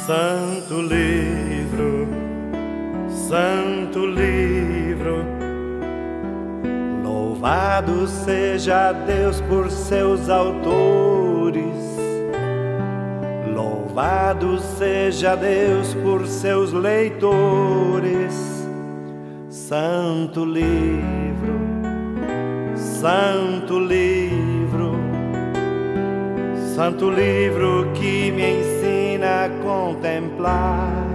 Santo livro, louvado seja Deus por seus autores, louvado seja Deus por seus leitores. Santo livro, santo livro, santo livro que me ensina a contemplar.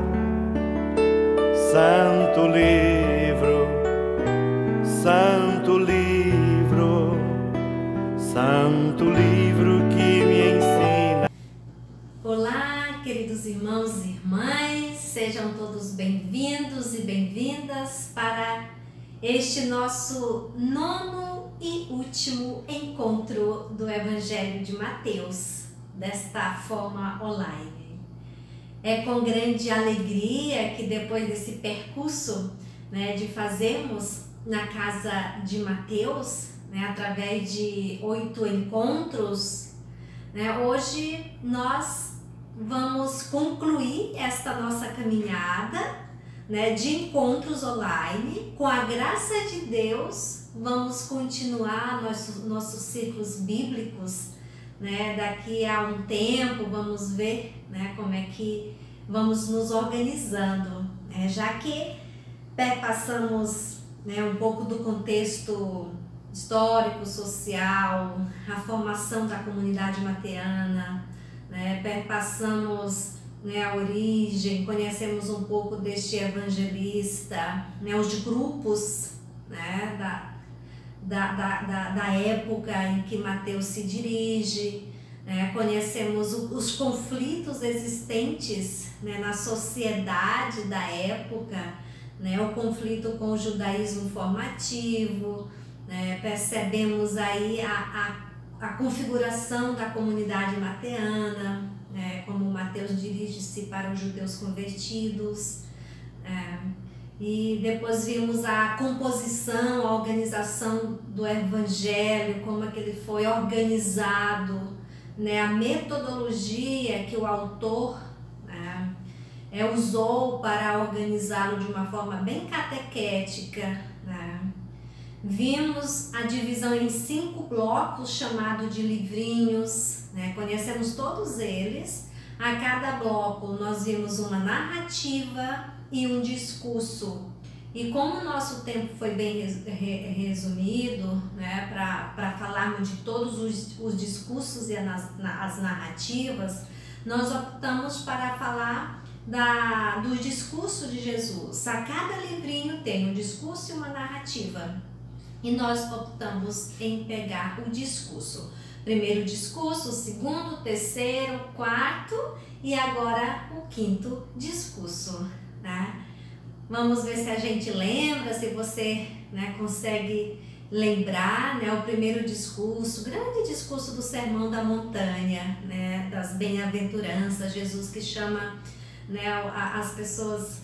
Santo livro, santo livro, santo livro que me ensina. Olá, queridos irmãos e irmãs, sejam todos bem-vindos e bem-vindas para este nosso nono e último encontro do Evangelho de Mateus, desta forma online. É com grande alegria que depois desse percurso, de fazermos na casa de Mateus, através de 8 encontros, hoje nós vamos concluir esta nossa caminhada de encontros online. Com a graça de Deus, vamos continuar nossos ciclos bíblicos. Daqui a um tempo vamos ver como é que vamos nos organizando, já que passamos um pouco do contexto histórico, social, a formação da comunidade mateana, perpassamos a origem, conhecemos um pouco deste evangelista, os grupos da época em que Mateus se dirige, conhecemos os conflitos existentes na sociedade da época, o conflito com o judaísmo formativo, percebemos aí a configuração da comunidade mateana, como Mateus dirige-se para os judeus convertidos. E depois vimos a composição, a organização do Evangelho, como é que ele foi organizado, a metodologia que o autor usou para organizá-lo de uma forma bem catequética. Vimos a divisão em 5 blocos, chamado de livrinhos, conhecemos todos eles. A cada bloco nós vimos uma narrativa e um discurso. E como o nosso tempo foi bem resumido, para falarmos de todos os discursos e as narrativas, nós optamos para falar do discurso de Jesus. A cada livrinho tem um discurso e uma narrativa. E nós optamos em pegar o discurso. Primeiro discurso, segundo, terceiro, quarto e agora o 5º discurso. Vamos ver se a gente lembra, se você consegue lembrar, o primeiro discurso, o grande discurso do Sermão da Montanha, das bem-aventuranças. Jesus que chama as pessoas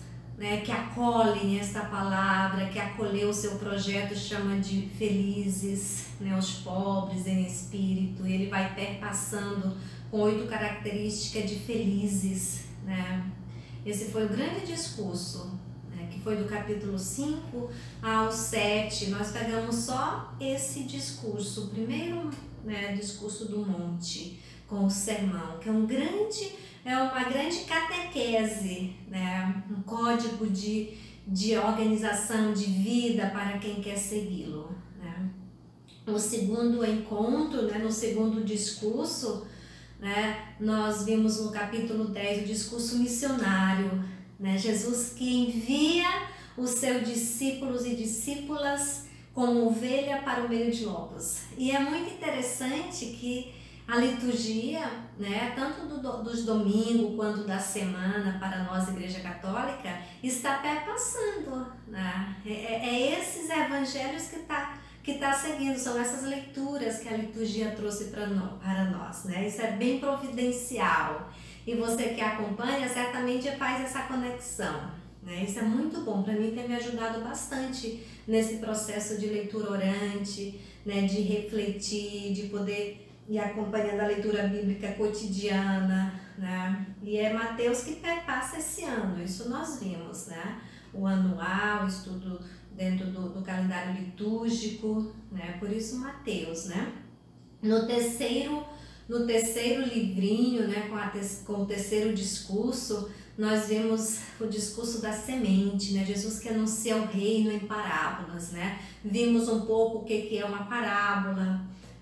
que acolhem esta palavra, que acolheu o seu projeto, chama de felizes, os pobres em espírito. E ele vai perpassando com 8 características de felizes. Esse foi o grande discurso, que foi do capítulo 5 ao 7. Nós pegamos só esse discurso, o primeiro discurso do monte, com o sermão, que é uma grande catequese, um código de organização de vida para quem quer segui-lo. No segundo encontro, no segundo discurso, nós vimos no capítulo 10 o discurso missionário, Jesus que envia os seus discípulos e discípulas como ovelha para o meio de lobos. E é muito interessante que a liturgia, tanto dos domingos quanto da semana para nós, Igreja Católica, está perpassando. Esses evangelhos que está seguindo, são essas leituras que a liturgia trouxe para nós. Isso é bem providencial. E você que acompanha certamente faz essa conexão. Isso é muito bom, para mim tem me ajudado bastante nesse processo de leitura orante, de refletir, de poder e acompanhando a leitura bíblica cotidiana, né? E é Mateus que perpassa esse ano, isso nós vimos, né? O anual, estudo dentro do calendário litúrgico, né? Por isso Mateus, né? No terceiro livrinho, né? Com o terceiro discurso, nós vimos o discurso da semente, né? Jesus que anuncia o reino em parábolas, né? Vimos um pouco o que é uma parábola,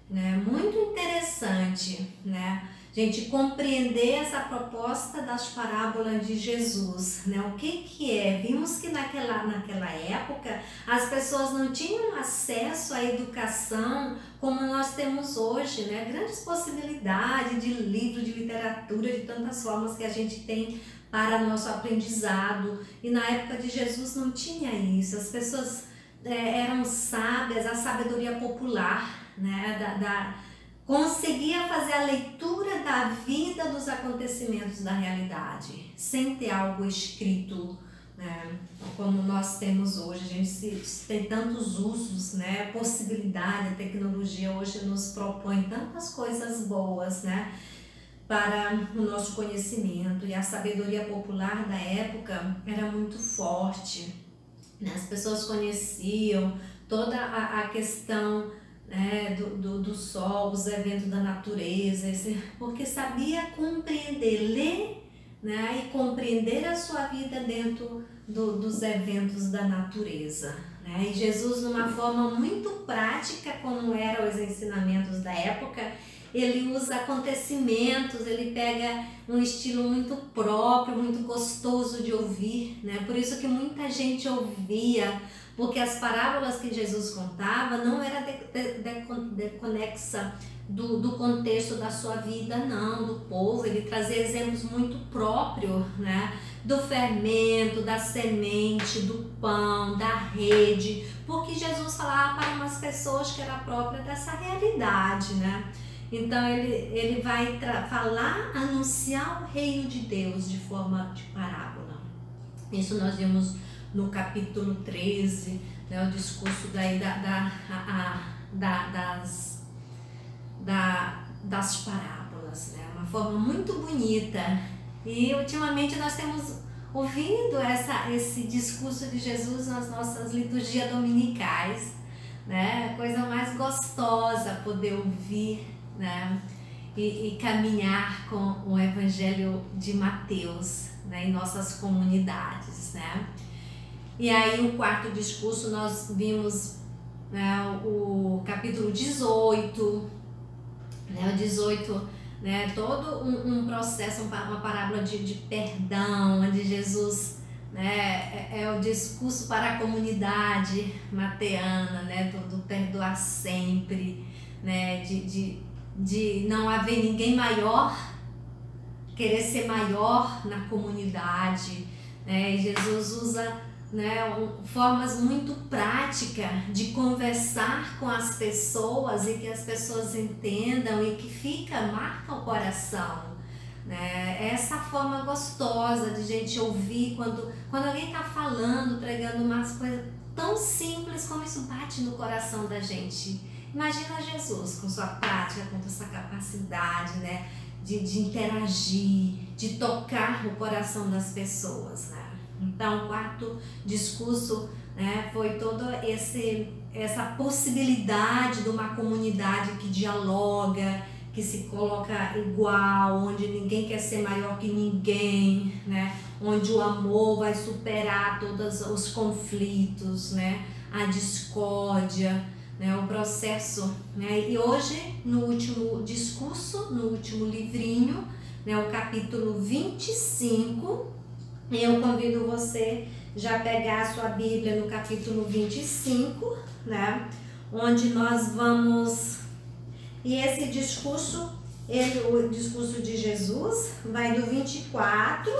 né? Muito interessante, né? Gente, compreender essa proposta das parábolas de Jesus, né? O que é? Vimos que naquela época as pessoas não tinham acesso à educação como nós temos hoje, né? Grandes possibilidades de livro, de literatura, de tantas formas que a gente tem para nosso aprendizado. E na época de Jesus não tinha isso. As pessoas eram sábias, a sabedoria popular, né? Conseguia fazer a leitura da vida, dos acontecimentos da realidade, sem ter algo escrito, né? Como nós temos hoje. A gente tem tantos usos, né? Possibilidade, a tecnologia hoje nos propõe tantas coisas boas, né? Para o nosso conhecimento, e a sabedoria popular da época era muito forte, né? As pessoas conheciam toda a questão, né, do sol, os eventos da natureza, porque sabia compreender, ler, né, e compreender a sua vida dentro dos eventos da natureza, né? E Jesus, numa forma muito prática, como eram os ensinamentos da época, ele usa acontecimentos, ele pega um estilo muito próprio, muito gostoso de ouvir, né? Por isso que muita gente ouvia, porque as parábolas que Jesus contava não era desconexa do contexto da sua vida, não, do povo. Ele trazia exemplos muito próprios, né? Do fermento, da semente, do pão, da rede, porque Jesus falava para umas pessoas que era própria dessa realidade, né? Então ele vai falar, anunciar o reino de Deus de forma de parábola. Isso nós vimos no capítulo 13, né, o discurso daí das parábolas, né? Uma forma muito bonita. E ultimamente nós temos ouvido esse discurso de Jesus nas nossas liturgias dominicais, né? Coisa mais gostosa poder ouvir, né? E caminhar com o Evangelho de Mateus, né, em nossas comunidades, né? E aí o quarto discurso nós vimos, né, o capítulo 18, né, o 18, né, todo um processo, uma parábola de perdão, onde Jesus, né, é o discurso para a comunidade mateana, né, do perdoar sempre, né, de não haver ninguém maior, querer ser maior na comunidade, né? E Jesus usa, né, formas muito práticas de conversar com as pessoas e que as pessoas entendam e que marca o coração, né? Essa forma gostosa de gente ouvir quando alguém está falando, pregando umas coisas tão simples, como isso bate no coração da gente. Imagina Jesus com sua prática, com essa capacidade, né, de interagir, de tocar o coração das pessoas, né? Então, o quarto discurso, né, foi toda essa possibilidade de uma comunidade que dialoga, que se coloca igual, onde ninguém quer ser maior que ninguém, né? Onde o amor vai superar todos os conflitos, né? A discórdia, né? O processo, né? E hoje, no último discurso, no último livrinho, né? O capítulo 25, eu convido você já pegar a sua Bíblia no capítulo 25, né? Onde nós vamos... E esse discurso, o discurso de Jesus, vai do 24,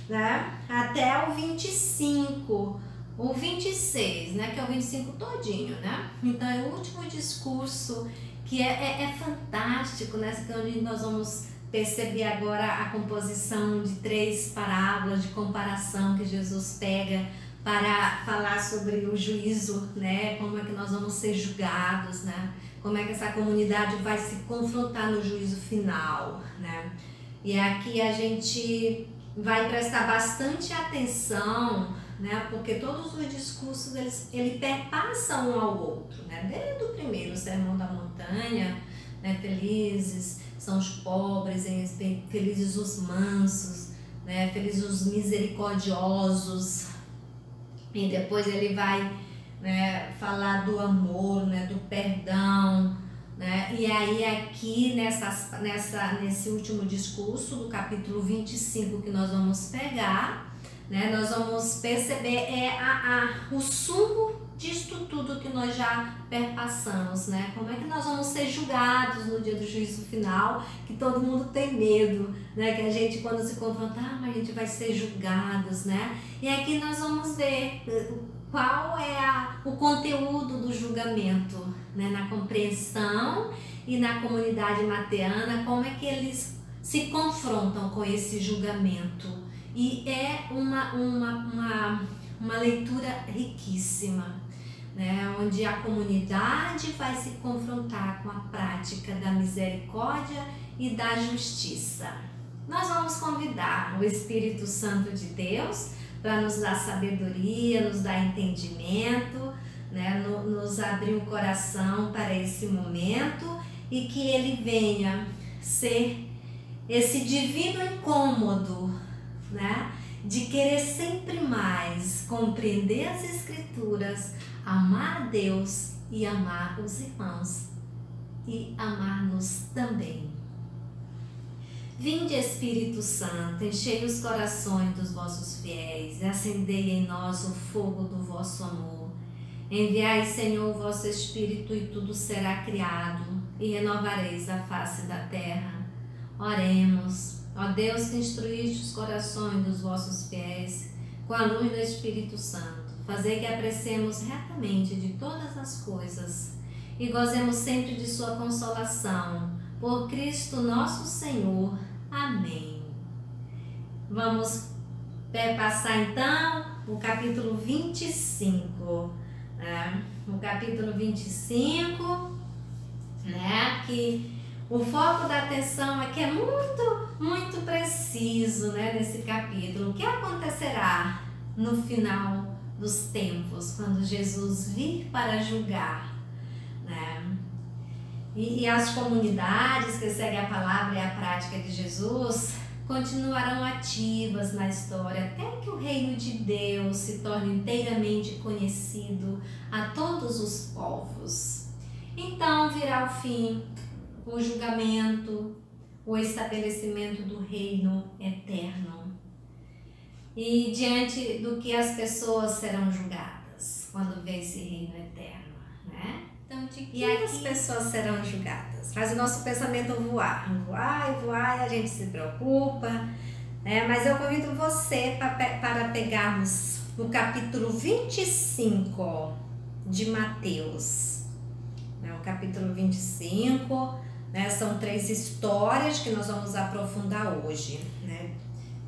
né, até o 25, o 26, né, que é o 25 todinho, né? Então é o último discurso que é fantástico, né? Onde nós vamos perceber agora a composição de 3 parábolas de comparação que Jesus pega para falar sobre o juízo, né? Como é que nós vamos ser julgados, né? Como é que essa comunidade vai se confrontar no juízo final, né? E aqui a gente vai prestar bastante atenção, né? Porque todos os discursos ele perpassam um ao outro, né? Desde o primeiro Sermão da Montanha, né? Felizes são os pobres, felizes os mansos, né? Felizes os misericordiosos. E depois ele vai, né, falar do amor, né, do perdão, né? E aí aqui nesse último discurso do capítulo 25 que nós vamos pegar, né, nós vamos perceber o sumo disto tudo que nós já perpassamos, né? Como é que nós vamos ser julgados no dia do juízo final, que todo mundo tem medo, né? Que a gente, quando se confronta, mas a gente vai ser julgados, né? E aqui nós vamos ver qual é o conteúdo do julgamento, né? Na compreensão e na comunidade mateana, como é que eles se confrontam com esse julgamento. E é uma leitura riquíssima, né, onde a comunidade vai se confrontar com a prática da misericórdia e da justiça. Nós vamos convidar o Espírito Santo de Deus para nos dar sabedoria, nos dar entendimento, né, nos abrir o coração para esse momento e que ele venha ser esse divino incômodo, né, de querer sempre mais compreender as Escrituras, amar a Deus e amar os irmãos e amar-nos também. Vinde, Espírito Santo, enchei os corações dos vossos fiéis e acendei em nós o fogo do vosso amor. Enviai, Senhor, o vosso Espírito e tudo será criado e renovareis a face da terra. Oremos. Ó Deus, que instruíste os corações dos vossos fiéis com a luz do Espírito Santo, fazei que apreciemos retamente de todas as coisas e gozemos sempre de sua consolação. Por Cristo nosso Senhor. Amém. Vamos passar então o capítulo 25. Né? O capítulo 25, né? Que o foco da atenção é que é muito preciso, né, nesse capítulo. O que acontecerá no final dos tempos, quando Jesus vir para julgar, né? E as comunidades que seguem a palavra e a prática de Jesus continuarão ativas na história até que o reino de Deus se torne inteiramente conhecido a todos os povos. Então virá o fim, o julgamento, o estabelecimento do reino eterno. E diante do que as pessoas serão julgadas quando vê esse reino eterno, né? Então, de que as pessoas serão julgadas? Faz o nosso pensamento voar e voar, e a gente se preocupa, né? Mas eu convido você para pegarmos o capítulo 25 de Mateus. O capítulo 25, né? São 3 histórias que nós vamos aprofundar hoje, né?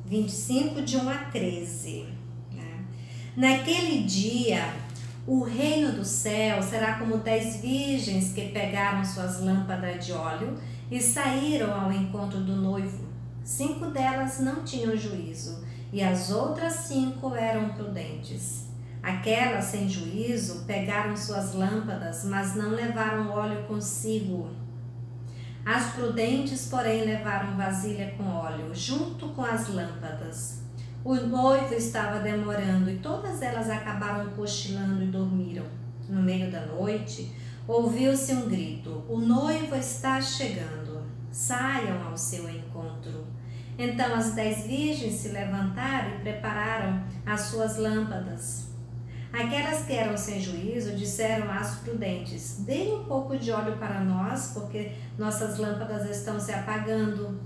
25, de 1 a 13. Né? Naquele dia, o reino do céu será como 10 virgens que pegaram suas lâmpadas de óleo e saíram ao encontro do noivo. 5 delas não tinham juízo e as outras 5 eram prudentes. Aquelas sem juízo pegaram suas lâmpadas, mas não levaram óleo consigo. As prudentes, porém, levaram vasilha com óleo, junto com as lâmpadas. O noivo estava demorando e todas elas acabaram cochilando e dormiram. No meio da noite, ouviu-se um grito: "O noivo está chegando, saiam ao seu encontro." Então as 10 virgens se levantaram e prepararam as suas lâmpadas. Aquelas que eram sem juízo disseram às prudentes: "Deem um pouco de óleo para nós, porque nossas lâmpadas estão se apagando."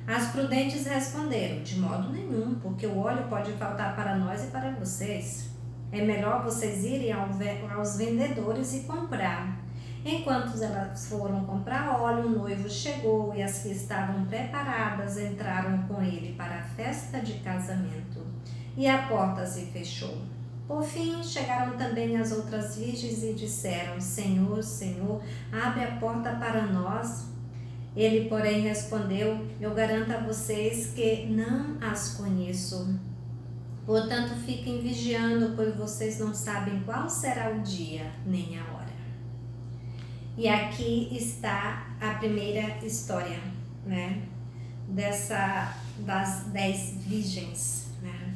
As prudentes responderam: "De modo nenhum, porque o óleo pode faltar para nós e para vocês. É melhor vocês irem aos vendedores e comprar." Enquanto elas foram comprar óleo, o noivo chegou e as que estavam preparadas entraram com ele para a festa de casamento. e a porta se fechou. Por fim, chegaram também as outras virgens e disseram: Senhor, Senhor, abre a porta para nós. Ele, porém, respondeu: Eu garanto a vocês que não as conheço. Portanto, fiquem vigiando, pois vocês não sabem qual será o dia nem a hora. E aqui está a primeira história, né? Das 10 virgens, né?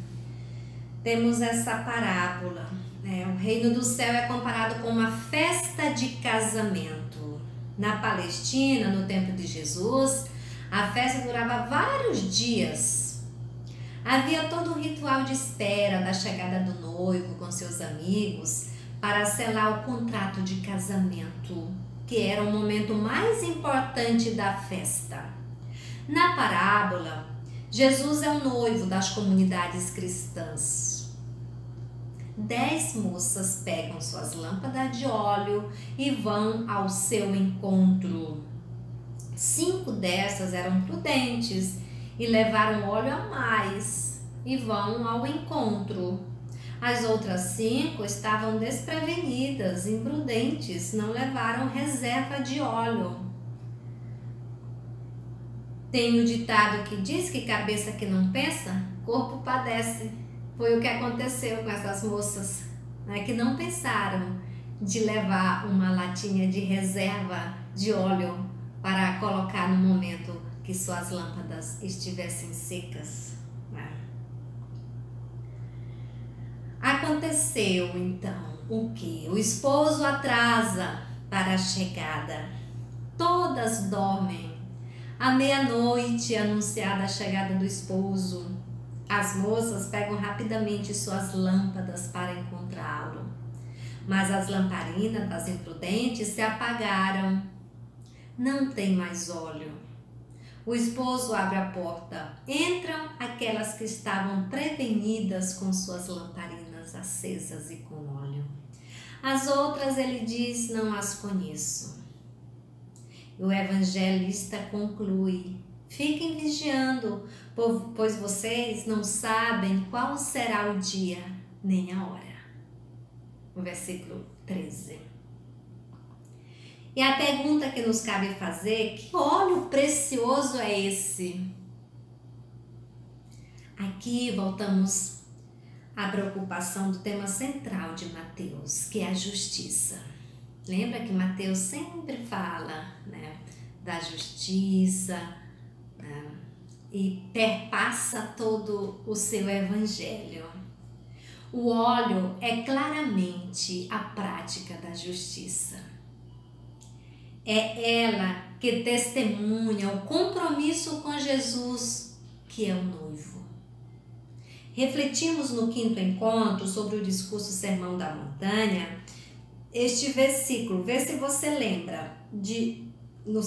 Temos essa parábola, né? O reino do céu é comparado com uma festa de casamento. Na Palestina, no tempo de Jesus, a festa durava vários dias. Havia todo um ritual de espera da chegada do noivo com seus amigos para selar o contrato de casamento, que era o momento mais importante da festa. Na parábola, Jesus é o noivo das comunidades cristãs. 10 moças pegam suas lâmpadas de óleo e vão ao seu encontro. 5 dessas eram prudentes e levaram óleo a mais e vão ao encontro. As outras 5 estavam desprevenidas, imprudentes, não levaram reserva de óleo. Tem o ditado que diz que cabeça que não pensa, corpo padece. Foi o que aconteceu com essas moças, né, que não pensaram de levar uma latinha de reserva de óleo para colocar no momento que suas lâmpadas estivessem secas. Né? Aconteceu então o que? O esposo atrasa para a chegada. Todas dormem. À meia-noite, anunciada a chegada do esposo, as moças pegam rapidamente suas lâmpadas para encontrá-lo. Mas as lamparinas das imprudentes se apagaram. Não tem mais óleo. O esposo abre a porta. Entram aquelas que estavam prevenidas com suas lamparinas acesas e com óleo. As outras, ele diz, não as conheço. O evangelista conclui: fiquem vigiando, pois vocês não sabem qual será o dia nem a hora. O versículo 13. E a pergunta que nos cabe fazer: que óleo precioso é esse? Aqui voltamos à preocupação do tema central de Mateus, que é a justiça. Lembra que Mateus sempre fala, né, da justiça, né, e perpassa todo o seu evangelho. O óleo é claramente a prática da justiça. É ela que testemunha o compromisso com Jesus, que é o noivo. Refletimos no 5º encontro sobre o discurso Sermão da Montanha, este versículo, vê se você lembra, no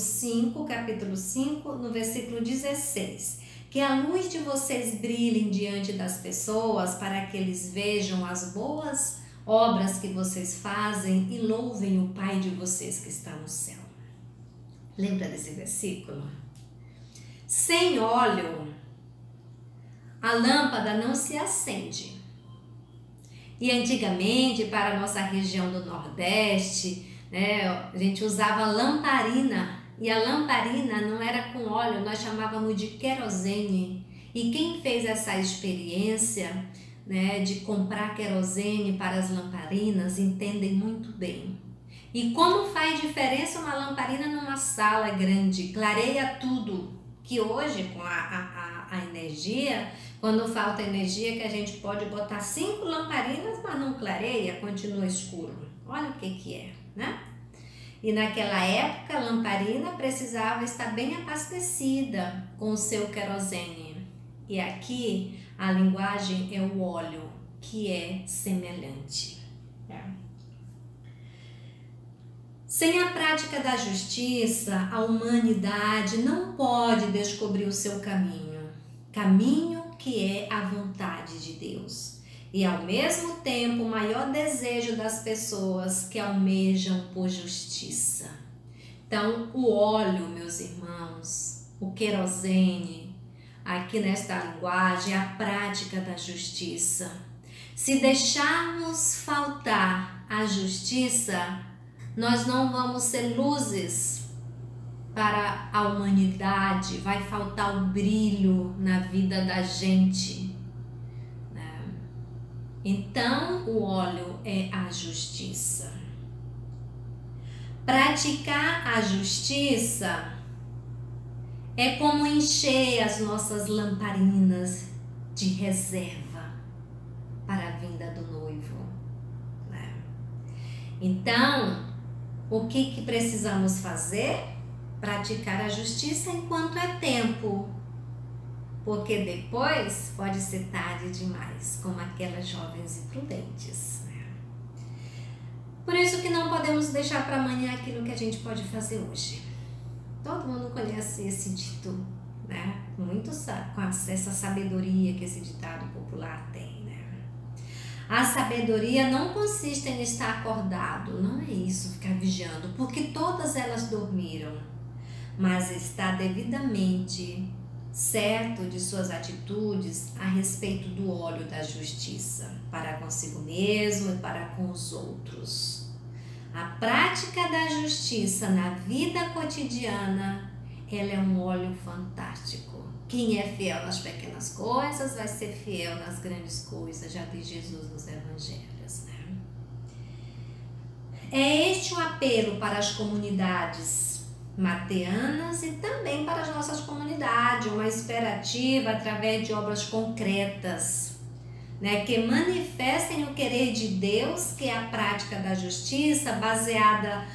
capítulo 5, no versículo 16, que a luz de vocês brilhe diante das pessoas para que eles vejam as boas obras que vocês fazem e louvem o Pai de vocês que está no céu. Lembra desse versículo? Sem óleo, a lâmpada não se acende. E antigamente, para a nossa região do Nordeste, né, a gente usava lamparina. E a lamparina não era com óleo, nós chamávamos de querosene. E quem fez essa experiência, né, de comprar querosene para as lamparinas entendem muito bem. E como faz diferença uma lamparina numa sala grande, clareia tudo. Que hoje, com a energia, quando falta energia, que a gente pode botar 5 lamparinas, mas não clareia, continua escuro. Olha o que é, né? E naquela época, a lamparina precisava estar bem abastecida com o seu querosene. E aqui, a linguagem é o óleo, que é semelhante. Sem a prática da justiça, a humanidade não pode descobrir o seu caminho. Caminho que é a vontade de Deus. E ao mesmo tempo o maior desejo das pessoas que almejam por justiça. Então o óleo, meus irmãos, o querosene, aqui nesta linguagem, a prática da justiça. Se deixarmos faltar a justiça, nós não vamos ser luzes para a humanidade, vai faltar o brilho na vida da gente, né? Então, o óleo é a justiça. Praticar a justiça é como encher as nossas lamparinas de reserva para a vinda do noivo, né? Então, o que precisamos fazer? Praticar a justiça enquanto é tempo, porque depois pode ser tarde demais, como aquelas jovens imprudentes, né? Por isso que não podemos deixar para amanhã aquilo que a gente pode fazer hoje. Todo mundo conhece esse dito, né? Muito com essa sabedoria que esse ditado popular tem, né? A sabedoria não consiste em estar acordado, não é isso, ficar vigiando, porque todas elas dormiram, mas está devidamente certo de suas atitudes a respeito do óleo da justiça, para consigo mesmo e para com os outros. A prática da justiça na vida cotidiana, ela é um óleo fantástico. Quem é fiel nas pequenas coisas vai ser fiel nas grandes coisas, já diz Jesus nos evangelhos, né? É este o apelo para as comunidades mateanas e também para as nossas comunidades, uma esperativa através de obras concretas, né, que manifestem o querer de Deus, que é a prática da justiça baseada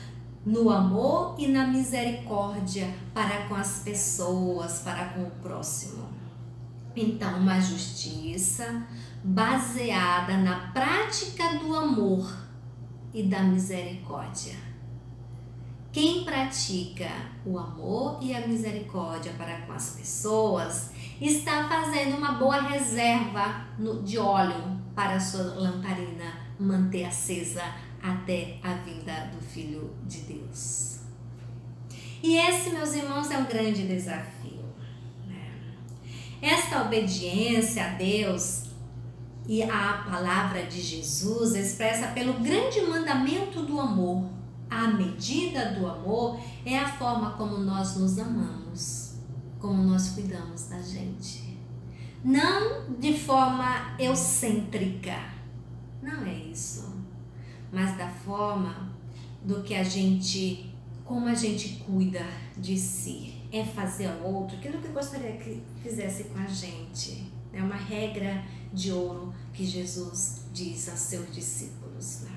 no amor e na misericórdia para com as pessoas, para com o próximo. Então, uma justiça baseada na prática do amor e da misericórdia. Quem pratica o amor e a misericórdia para com as pessoas está fazendo uma boa reserva de óleo para a sua lamparina manter acesa até a vinda do Filho de Deus. E esse, meus irmãos, é um grande desafio, né? Esta obediência a Deus e à palavra de Jesus expressa pelo grande mandamento do amor. A medida do amor é a forma como nós nos amamos, como nós cuidamos da gente. Não de forma egocêntrica, não é isso, mas da forma do que como a gente cuida de si. É fazer ao outro aquilo que eu gostaria que fizesse com a gente. É uma regra de ouro que Jesus diz aos seus discípulos, né?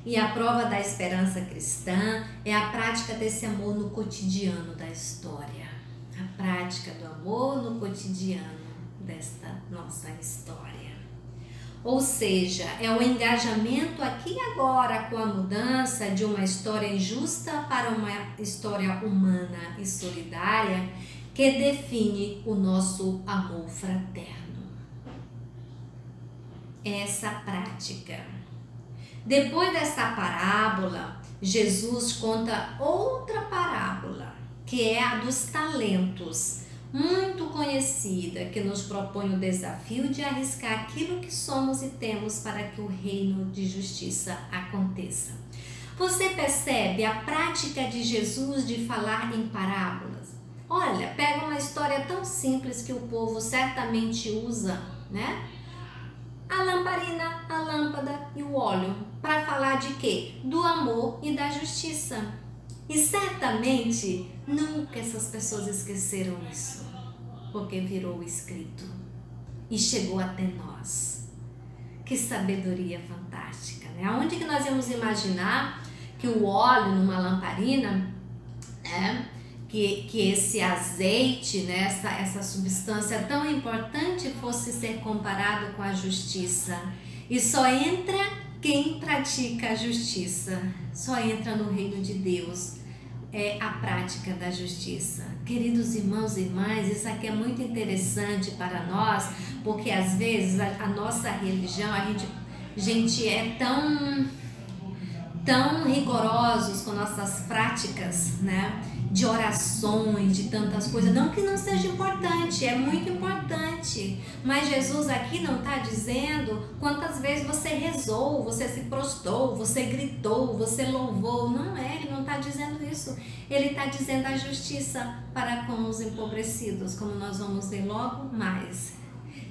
E a prova da esperança cristã é a prática desse amor no cotidiano da história. A prática do amor no cotidiano desta nossa história. Ou seja, é o engajamento aqui e agora com a mudança de uma história injusta para uma história humana e solidária que define o nosso amor fraterno. Essa prática. Depois dessa parábola, Jesus conta outra parábola, que é a dos talentos, muito conhecida, que nos propõe o desafio de arriscar aquilo que somos e temos para que o reino de justiça aconteça. Você percebe a prática de Jesus de falar em parábolas? Olha, pega uma história tão simples que o povo certamente usa, né? A lamparina, a lâmpada e o óleo, para falar de quê? Do amor e da justiça. E certamente nunca essas pessoas esqueceram isso, porque virou escrito e chegou até nós. Que sabedoria fantástica, né? Aonde que nós íamos imaginar que o óleo numa lamparina, né? Que esse azeite, né, essa substância tão importante fosse ser comparado com a justiça. E só entra quem pratica a justiça, só entra no reino de Deus, é a prática da justiça. Queridos irmãos e irmãs, isso aqui é muito interessante para nós, porque às vezes a nossa religião, a gente é tão rigorosos com nossas práticas, né? de orações, de tantas coisas. Não que não seja importante, é muito importante. Mas Jesus aqui não está dizendo quantas vezes você rezou, você se prostrou, você gritou, você louvou. Não é, ele não está dizendo isso. Ele está dizendo a justiça para com os empobrecidos, como nós vamos ver logo mais.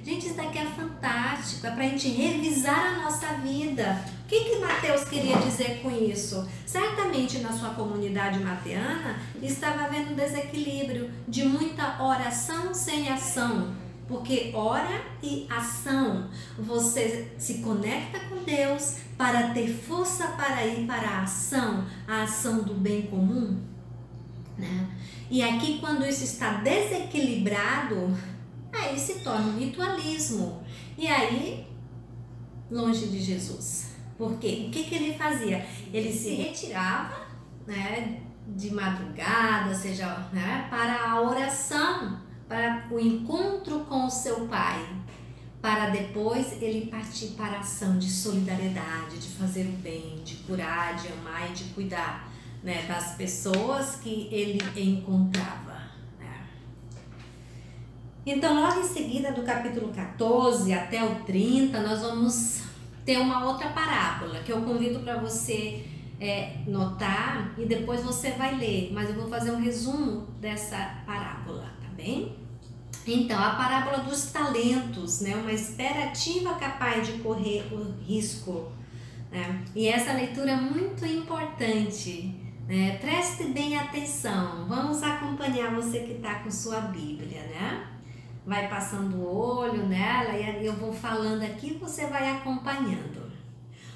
Gente, isso daqui é fantástico, é para a gente revisar a nossa vida. O que Mateus queria dizer com isso? Certamente na sua comunidade mateana estava havendo um desequilíbrio de muita oração sem ação. Porque ora e ação, você se conecta com Deus para ter força para ir para a ação do bem comum, né? E aqui, quando isso está desequilibrado, aí se torna um ritualismo. E aí, longe de Jesus. Por quê? O que ele fazia? Ele se retirava, né, de madrugada, seja, né, para a oração, para o encontro com o seu Pai, para depois ele partir para a ação de solidariedade, de fazer o bem, de curar, de amar e de cuidar, né, das pessoas que ele encontrava. Então, logo em seguida, do capítulo 14 até o 30, nós vamos ter uma outra parábola que eu convido para você notar e depois você vai ler, mas eu vou fazer um resumo dessa parábola, tá bem? Então, a parábola dos talentos, né? Uma esperativa capaz de correr o risco, né? E essa leitura é muito importante, né? Preste bem atenção, vamos acompanhar você que está com sua Bíblia, né? Vai passando o olho nela e eu vou falando aqui, você vai acompanhando.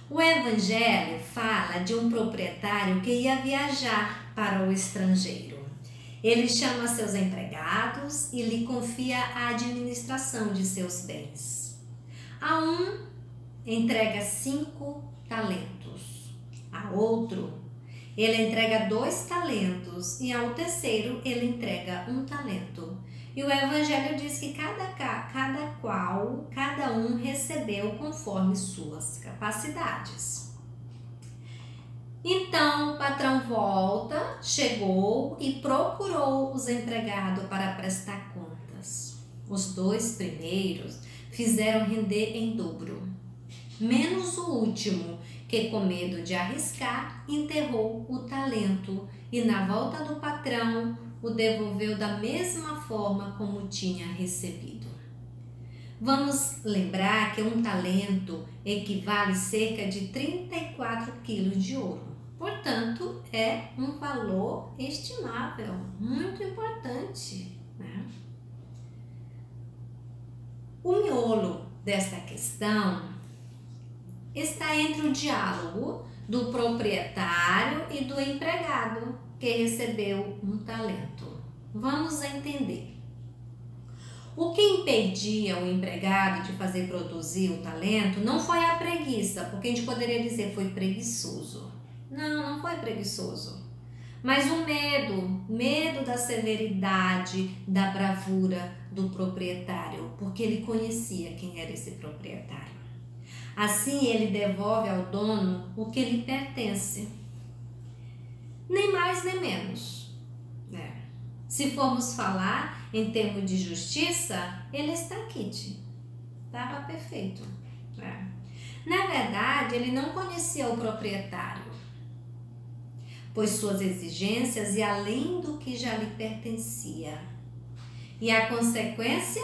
O Evangelho fala de um proprietário que ia viajar para o estrangeiro. Ele chama seus empregados e lhe confia a administração de seus bens. A um entrega 5 talentos, a outro ele entrega 2 talentos e ao terceiro ele entrega 1 talento. E o Evangelho diz que cada um recebeu conforme suas capacidades. Então o patrão volta, chegou e procurou os empregados para prestar contas. Os 2 primeiros fizeram render em dobro, menos o último, que com medo de arriscar, enterrou o talento e na volta do patrão o devolveu da mesma forma como tinha recebido. Vamos lembrar que 1 talento equivale a cerca de 34 quilos de ouro. Portanto, é um valor estimável, muito importante, né? O miolo desta questão está entre o diálogo do proprietário e do empregado que recebeu 1 talento. Vamos entender. O que impedia o empregado de fazer produzir o talento não foi a preguiça, porque a gente poderia dizer foi preguiçoso. Não foi preguiçoso. Mas o medo da severidade, da bravura do proprietário, porque ele conhecia quem era esse proprietário. Assim ele devolve ao dono o que lhe pertence. Nem mais nem menos, né? Se formos falar em termos de justiça, ele está quite, estava perfeito, né? Na verdade, ele não conhecia o proprietário, pois suas exigências iam além do que já lhe pertencia. E a consequência,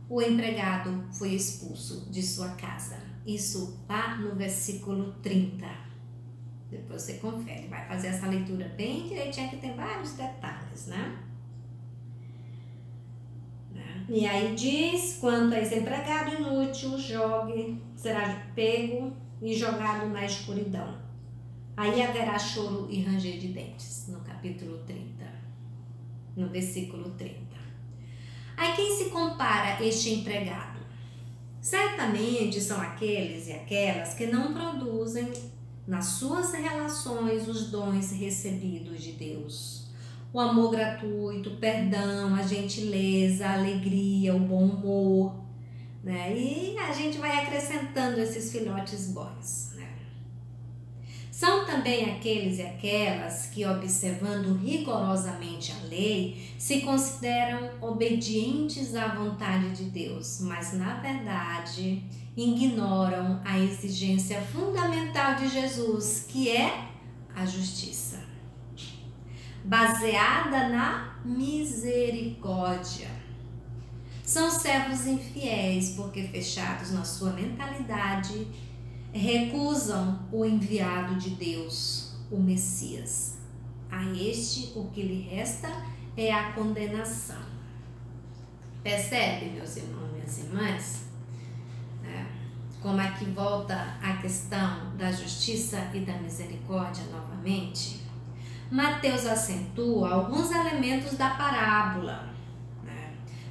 o empregado foi expulso de sua casa. Isso lá no versículo 30. Depois você confere, vai fazer essa leitura bem direitinho, que tem vários detalhes, né? E aí diz, quanto a esse empregado inútil, será pego e jogado na escuridão. Aí haverá choro e ranger de dentes, no capítulo 30, no versículo 30. Aí quem se compara este empregado? Certamente são aqueles e aquelas que não produzem nas suas relações os dons recebidos de Deus. O amor gratuito, o perdão, a gentileza, a alegria, o bom humor, né? E a gente vai acrescentando esses filhotes bons, né? São também aqueles e aquelas que, observando rigorosamente a lei, se consideram obedientes à vontade de Deus, mas, na verdade, ignoram a exigência fundamental de Jesus, que é a justiça, baseada na misericórdia. São servos infiéis porque, fechados na sua mentalidade, recusam o enviado de Deus, o Messias. A este o que lhe resta é a condenação. Percebe, meus irmãos, minhas irmãs? Como aqui volta a questão da justiça e da misericórdia novamente. Mateus acentua alguns elementos da parábola.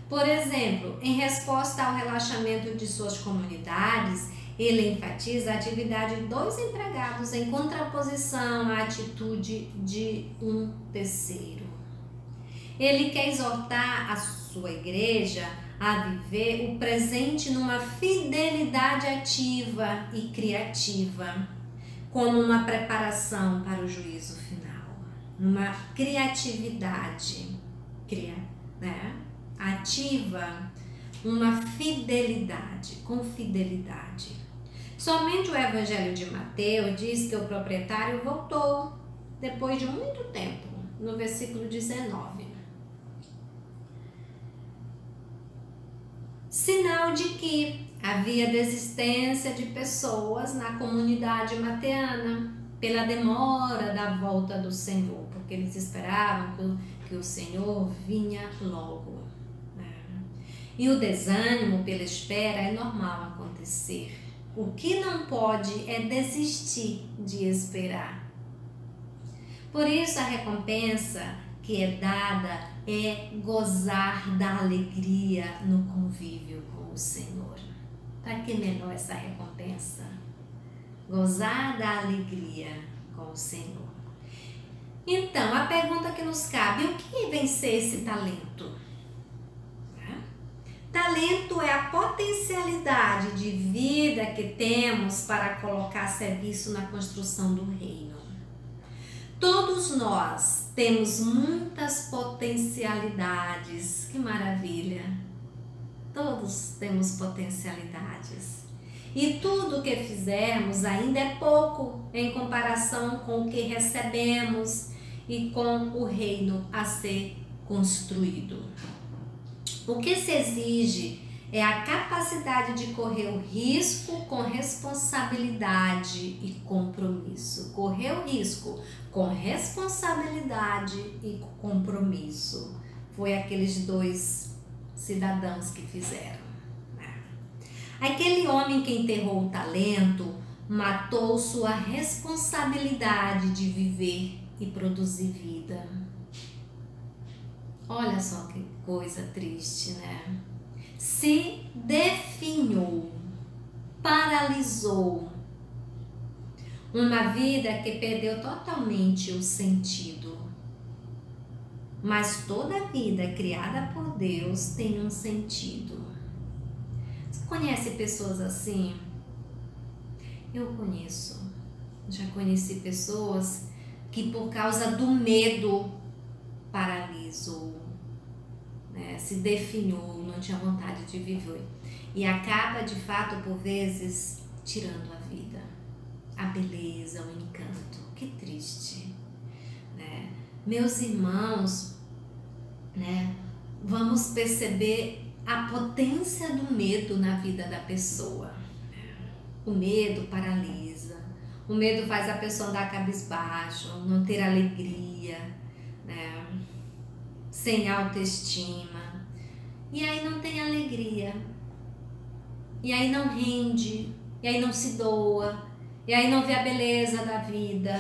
Por exemplo, em resposta ao relaxamento de suas comunidades, ele enfatiza a atividade de 2 empregados em contraposição à atitude de um terceiro. Ele quer exortar a sua igreja a viver o presente numa fidelidade ativa e criativa, como uma preparação para o juízo final, uma criatividade ativa, uma fidelidade, com fidelidade. Somente o Evangelho de Mateus diz que o proprietário voltou depois de muito tempo, no versículo 19. Sinal de que havia desistência de pessoas na comunidade mateana pela demora da volta do Senhor, porque eles esperavam que o Senhor vinha logo. E o desânimo pela espera é normal acontecer. O que não pode é desistir de esperar. Por isso a recompensa que é dada é gozar da alegria no convívio com o Senhor. Para que menor essa recompensa? Gozar da alegria com o Senhor. Então, a pergunta que nos cabe: o que vem ser esse talento? Talento é a potencialidade de vida que temos para colocar a serviço na construção do reino. Todos nós temos muitas potencialidades. Que maravilha! Todos temos potencialidades. E tudo o que fizermos ainda é pouco em comparação com o que recebemos e com o reino a ser construído. O que se exige é a capacidade de correr o risco com responsabilidade e compromisso. Correr o risco com responsabilidade e compromisso. Foi aqueles 2 cidadãos que fizeram. Aquele homem que enterrou o talento matou sua responsabilidade de viver e produzir vida. Olha só que coisa triste, né? Se definhou, paralisou. Uma vida que perdeu totalmente o sentido. Mas toda vida criada por Deus tem um sentido. Você conhece pessoas assim? Eu conheço. Já conheci pessoas que por causa do medo paralisou, né? Se definhou, não tinha vontade de viver. E acaba, de fato, por vezes, tirando a vida, a beleza, o encanto. Que triste, né? Meus irmãos, né? Vamos perceber a potência do medo na vida da pessoa. O medo paralisa, o medo faz a pessoa andar cabisbaixo, não ter alegria, né? Sem autoestima, e aí não tem alegria, e aí não rende, e aí não se doa, e aí não vê a beleza da vida.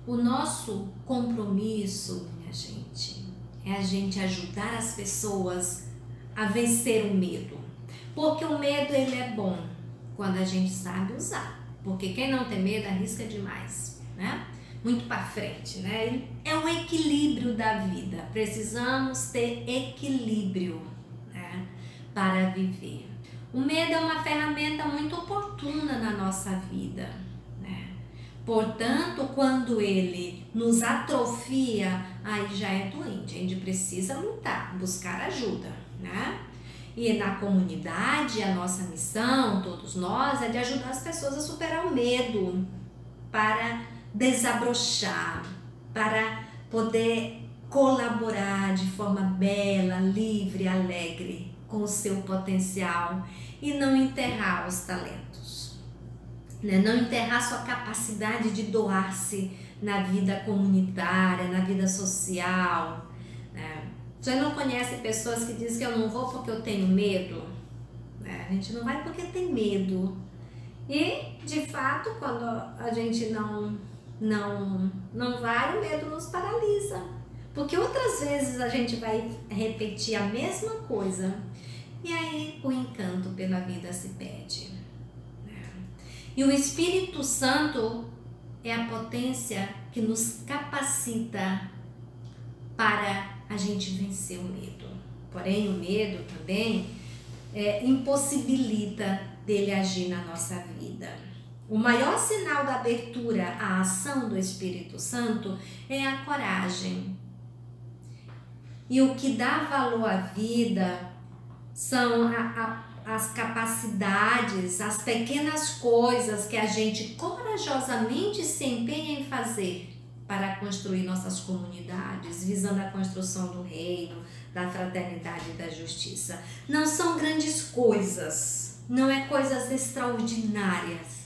O nosso compromisso, minha gente, é a gente ajudar as pessoas a vencer o medo, porque o medo ele é bom quando a gente sabe usar, porque quem não tem medo arrisca demais, né? Muito para frente, né? É um equilíbrio da vida. Precisamos ter equilíbrio, né, para viver. O medo é uma ferramenta muito oportuna na nossa vida, né? Portanto, quando ele nos atrofia, aí já é doente. A gente precisa lutar, buscar ajuda, né? E na comunidade, a nossa missão, todos nós, é de ajudar as pessoas a superar o medo, para desabrochar, para poder colaborar de forma bela, livre, alegre com o seu potencial e não enterrar os talentos, né? Não enterrar sua capacidade de doar-se na vida comunitária, na vida social, né? Você não conhece pessoas que dizem que eu não vou porque eu tenho medo, né? A gente não vai porque tem medo. E, de fato, quando a gente não vai, o medo nos paralisa. Porque outras vezes a gente vai repetir a mesma coisa e aí o encanto pela vida se perde. E o Espírito Santo é a potência que nos capacita para a gente vencer o medo. Porém, o medo também impossibilita dele agir na nossa vida. O maior sinal da abertura à ação do Espírito Santo é a coragem. E o que dá valor à vida são as capacidades, as pequenas coisas que a gente corajosamente se empenha em fazer para construir nossas comunidades, visando a construção do reino, da fraternidade e da justiça. Não são grandes coisas, não é coisas extraordinárias.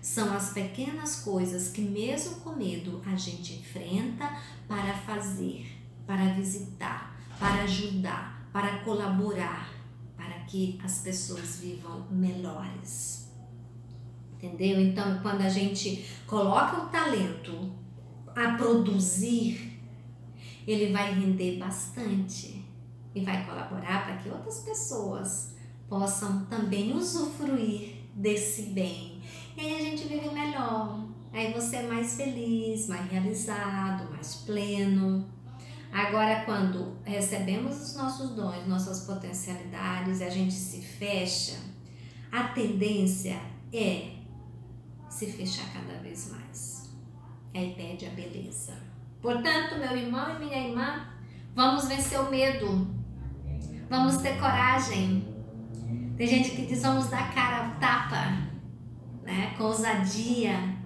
São as pequenas coisas que mesmo com medo a gente enfrenta para fazer, para visitar, para ajudar, para colaborar, para que as pessoas vivam melhores. Entendeu? Então, quando a gente coloca o talento a produzir, ele vai render bastante e vai colaborar para que outras pessoas possam também usufruir desse bem. E aí a gente vive melhor, aí você é mais feliz, mais realizado, mais pleno. Agora, quando recebemos os nossos dons, nossas potencialidades e a gente se fecha, a tendência é se fechar cada vez mais. Aí perde a beleza. Portanto, meu irmão e minha irmã, vamos vencer o medo. Vamos ter coragem. Tem gente que diz, vamos dar cara a tapa, né? Com ousadia,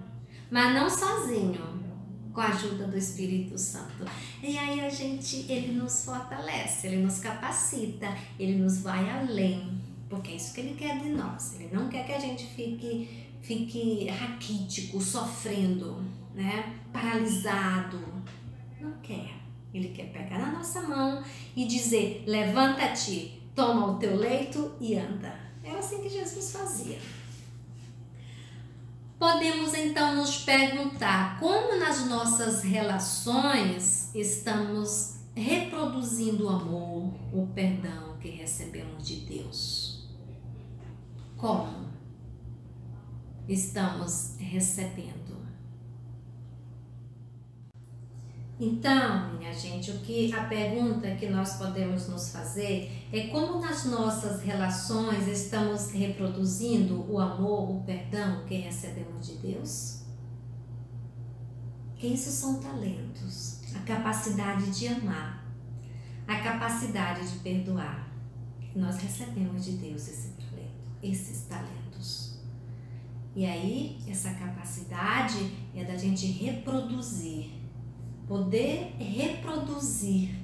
mas não sozinho, com a ajuda do Espírito Santo. E aí ele nos fortalece, ele nos capacita, ele nos vai além, porque é isso que ele quer de nós. Ele não quer que a gente fique raquítico, sofrendo, né? Paralisado. Não quer. Ele quer pegar na nossa mão e dizer, levanta-te, toma o teu leito e anda. Era assim que Jesus fazia. Podemos então nos perguntar como nas nossas relações estamos reproduzindo o amor, o perdão que recebemos de Deus. Como estamos recebendo? Então, minha gente, a pergunta que nós podemos nos fazer é como nas nossas relações estamos reproduzindo o amor, o perdão que recebemos de Deus? Que isso são talentos, a capacidade de amar, a capacidade de perdoar. Nós recebemos de Deus esses talentos. E aí, essa capacidade é da gente reproduzir, poder reproduzir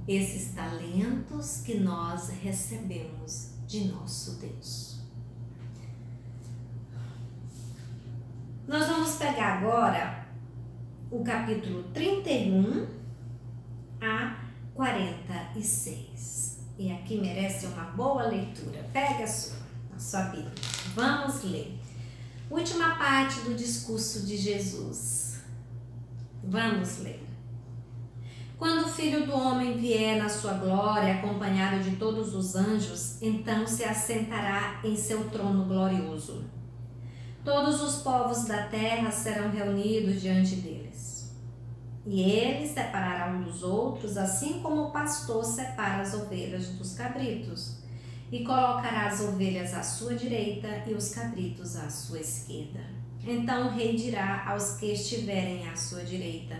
esses talentos que nós recebemos de nosso Deus. Nós vamos pegar agora o capítulo 31 a 46. E aqui merece uma boa leitura. Pega a sua Bíblia. Vamos ler. Última parte do discurso de Jesus. Vamos ler. Quando o Filho do Homem vier na sua glória, acompanhado de todos os anjos, então se assentará em seu trono glorioso. Todos os povos da terra serão reunidos diante deles. E ele separará um dos outros, assim como o pastor separa as ovelhas dos cabritos, e colocará as ovelhas à sua direita e os cabritos à sua esquerda. Então o rei dirá aos que estiverem à sua direita: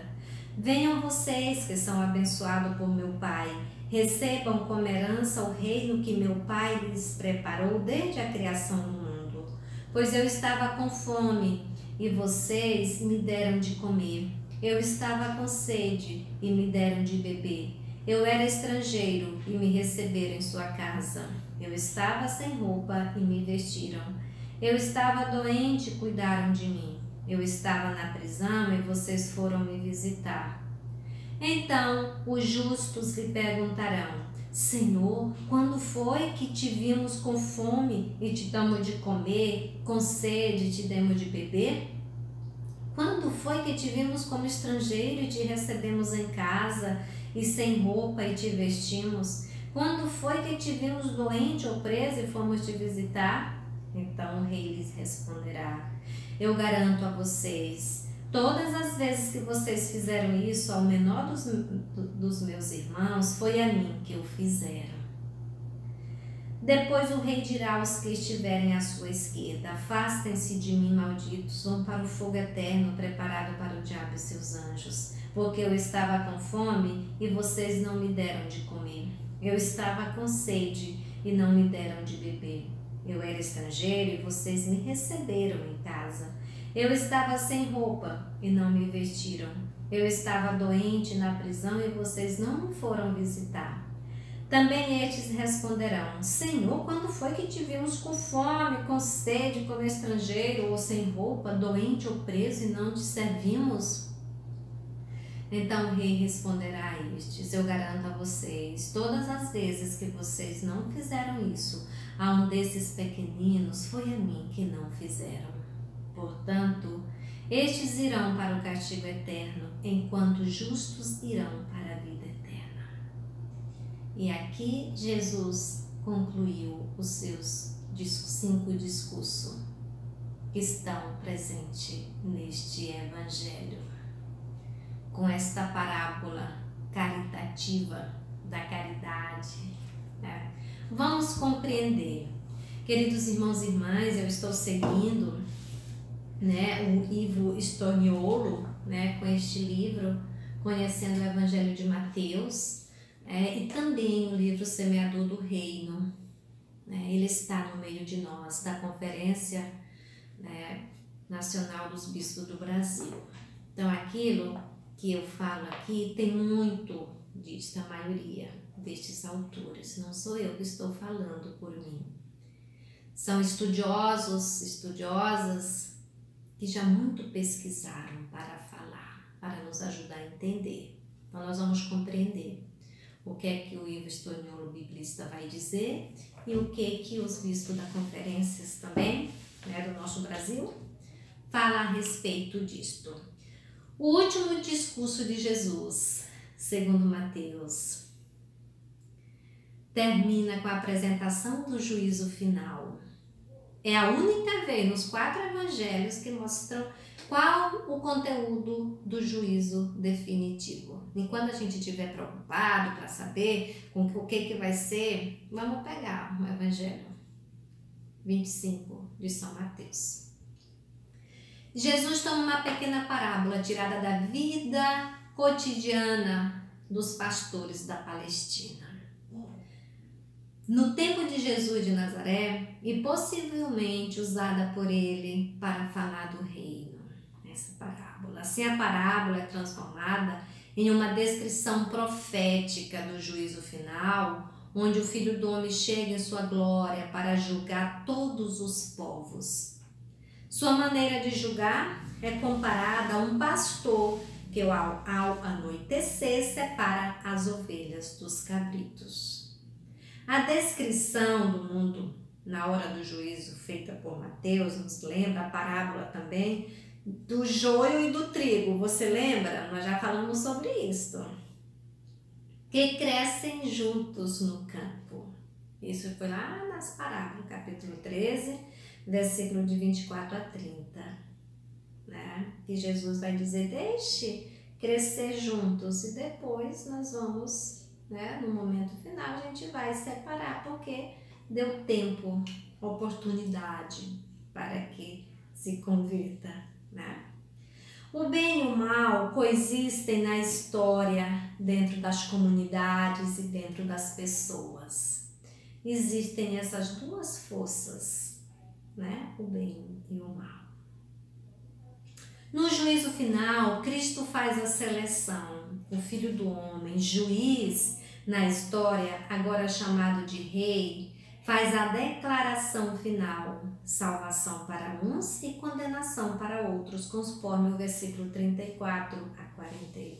venham vocês que são abençoados por meu Pai, recebam como herança o reino que meu Pai lhes preparou desde a criação do mundo. Pois eu estava com fome e vocês me deram de comer. Eu estava com sede e me deram de beber. Eu era estrangeiro e me receberam em sua casa. Eu estava sem roupa e me vestiram. Eu estava doente e cuidaram de mim. Eu estava na prisão e vocês foram me visitar. Então os justos lhe perguntarão: Senhor, quando foi que te vimos com fome e te damos de comer, com sede e te demos de beber? Quando foi que te vimos como estrangeiro e te recebemos em casa, e sem roupa e te vestimos? Quando foi que te vimos doente ou preso e fomos te visitar? Então o rei lhes responderá: eu garanto a vocês, todas as vezes que vocês fizeram isso ao menor dos meus irmãos, foi a mim que o fizeram. Depois o rei dirá aos que estiverem à sua esquerda: afastem-se de mim, malditos, vão para o fogo eterno preparado para o diabo e seus anjos. Porque eu estava com fome e vocês não me deram de comer. Eu estava com sede e não me deram de beber. Eu era estrangeiro e vocês me receberam em casa. Eu estava sem roupa e não me vestiram. Eu estava doente na prisão e vocês não me foram visitar. Também estes responderão: Senhor, quando foi que te vimos com fome, com sede, como estrangeiro, ou sem roupa, doente ou preso, e não te servimos? Então o rei responderá a estes: eu garanto a vocês, todas as vezes que vocês não fizeram isso a um desses pequeninos, foi a mim que não fizeram. Portanto, estes irão para o castigo eterno, enquanto os justos irão para a vida eterna. E aqui Jesus concluiu os seus 5 discursos que estão presentes neste Evangelho, com esta parábola caritativa da caridade. Né? Vamos compreender. Queridos irmãos e irmãs, eu estou seguindo o Ivo Storniolo, com este livro, Conhecendo o Evangelho de Mateus, e também o livro Semeador do Reino. Ele está no meio de nós, da Conferência Nacional dos Bispos do Brasil. Então, aquilo que eu falo aqui tem muito disso, a maioria destes autores. Não sou eu que estou falando por mim. São estudiosos, estudiosas que já muito pesquisaram para falar, para nos ajudar a entender. Então, nós vamos compreender o que é que o Ivo Storniolo, biblista, vai dizer e o que os bispos da conferências também, do nosso Brasil, falam a respeito disto. O último discurso de Jesus, segundo Mateus, termina com a apresentação do juízo final. É a única vez nos 4 evangelhos que mostram qual o conteúdo do juízo definitivo. E quando a gente estiver preocupado para saber com o que vai ser, vamos pegar o Evangelho 25 de São Mateus. Jesus toma uma pequena parábola tirada da vida cotidiana dos pastores da Palestina. No tempo de Jesus de Nazaré, e possivelmente usada por ele para falar do reino, essa parábola. Assim, a parábola é transformada em uma descrição profética do juízo final, onde o Filho do Homem chega em sua glória para julgar todos os povos. Sua maneira de julgar é comparada a um pastor que ao anoitecer separa as ovelhas dos cabritos. A descrição do mundo na hora do juízo feita por Mateus nos lembra a parábola também do joio e do trigo. Você lembra? Nós já falamos sobre isso. Que crescem juntos no campo. Isso foi lá nas parábolas, capítulo 13, versículo de 24 a 30. Que Jesus vai dizer: deixe crescer juntos e depois nós vamos, no momento final, a gente vai separar, porque deu tempo, oportunidade para que se convirta, né? O bem e o mal coexistem na história, dentro das comunidades e dentro das pessoas. Existem essas duas forças, né? O bem e o mal. No juízo final, Cristo faz a seleção. O Filho do Homem, juiz na história, agora chamado de rei, faz a declaração final, salvação para uns e condenação para outros, conforme o versículo 34 a 41.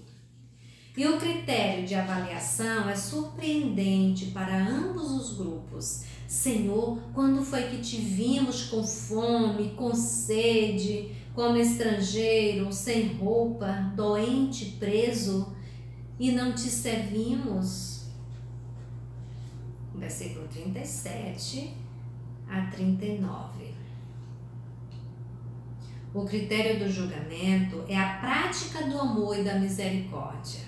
E o critério de avaliação é surpreendente para ambos os grupos. Senhor, quando foi que te vimos com fome, com sede, como estrangeiro, sem roupa, doente, preso, e não te servimos? Versículo 37 a 39. O critério do julgamento é a prática do amor e da misericórdia.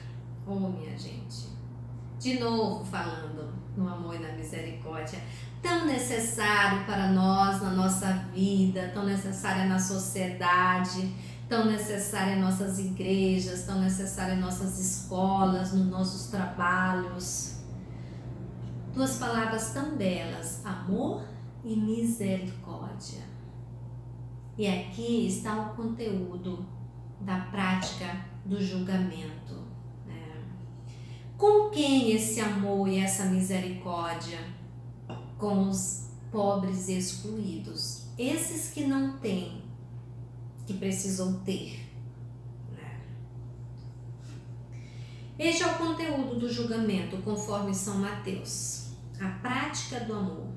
Oh, minha gente, de novo falando no amor e na misericórdia, tão necessário para nós na nossa vida, tão necessária na sociedade, tão necessária em nossas igrejas, tão necessária em nossas escolas, nos nossos trabalhos. Duas palavras tão belas, amor e misericórdia. E aqui está o conteúdo da prática do julgamento, né? Com quem esse amor e essa misericórdia? Com os pobres e excluídos, esses que não têm, que precisam ter, né? Este é o conteúdo do julgamento, conforme São Mateus. A prática do amor,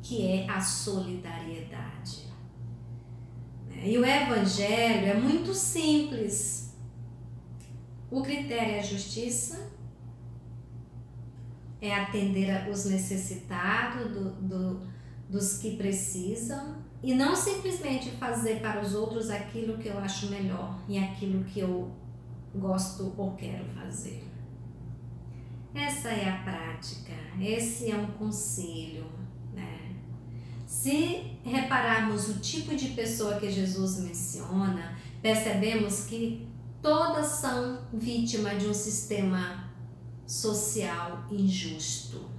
que é a solidariedade. E o Evangelho é muito simples. O critério é a justiça, é atender os necessitados, dos que precisam, e não simplesmente fazer para os outros aquilo que eu acho melhor e aquilo que eu gosto ou quero fazer. Essa é a prática, esse é um conselho, né? Se repararmos o tipo de pessoa que Jesus menciona, percebemos que todas são vítimas de um sistema social injusto.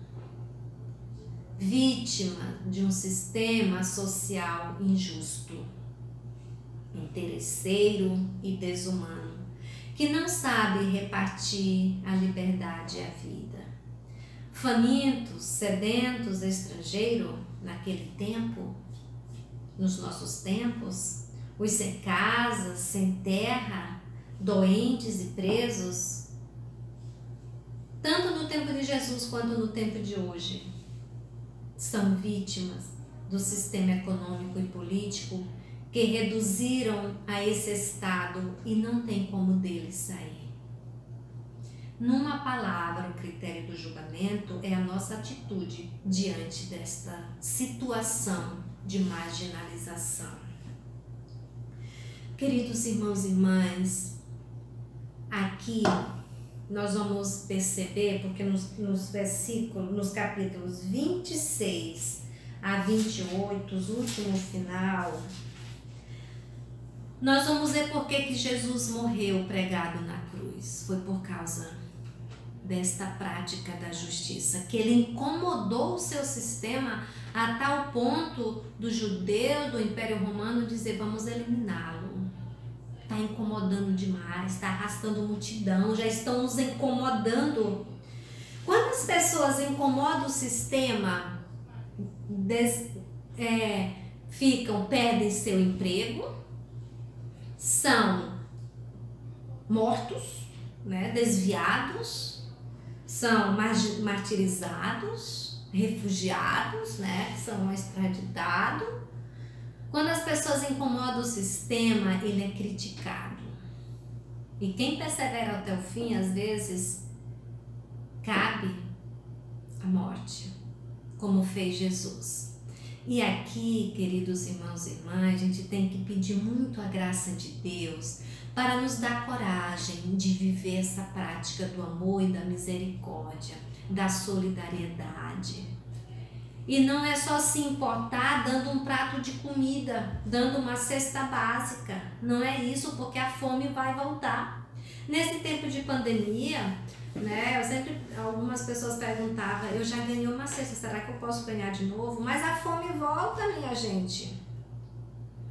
Vítima de um sistema social injusto, interesseiro e desumano, que não sabe repartir a liberdade e a vida. Famintos, sedentos, estrangeiro, naquele tempo, nos nossos tempos, os sem casa, sem terra, doentes e presos, tanto no tempo de Jesus quanto no tempo de hoje, são vítimas do sistema econômico e político que reduziram a esse estado e não tem como dele sair. Numa palavra, o critério do julgamento é a nossa atitude diante desta situação de marginalização. Queridos irmãos e irmãs, aqui nós vamos perceber, porque nos versículos, nos capítulos 26 a 28, os últimos final, nós vamos ver por que Jesus morreu pregado na cruz. Foi por causa desta prática da justiça, que ele incomodou o seu sistema a tal ponto do judeu, do Império Romano, dizer: vamos eliminá-lo. Está incomodando demais, está arrastando multidão, já estão nos incomodando. Quando as pessoas incomodam o sistema, perdem seu emprego, são mortos, né, desviados, são martirizados, refugiados, né, são extraditados. Quando as pessoas incomodam o sistema, ele é criticado. E quem persevera até o fim, às vezes, cabe a morte, como fez Jesus. E aqui, queridos irmãos e irmãs, a gente tem que pedir muito a graça de Deus para nos dar coragem de viver essa prática do amor e da misericórdia, da solidariedade. E não é só se importar dando um prato de comida, dando uma cesta básica. Não é isso, porque a fome vai voltar. Nesse tempo de pandemia, né, algumas pessoas perguntavam, eu já ganhei uma cesta, será que eu posso ganhar de novo? Mas a fome volta, minha gente.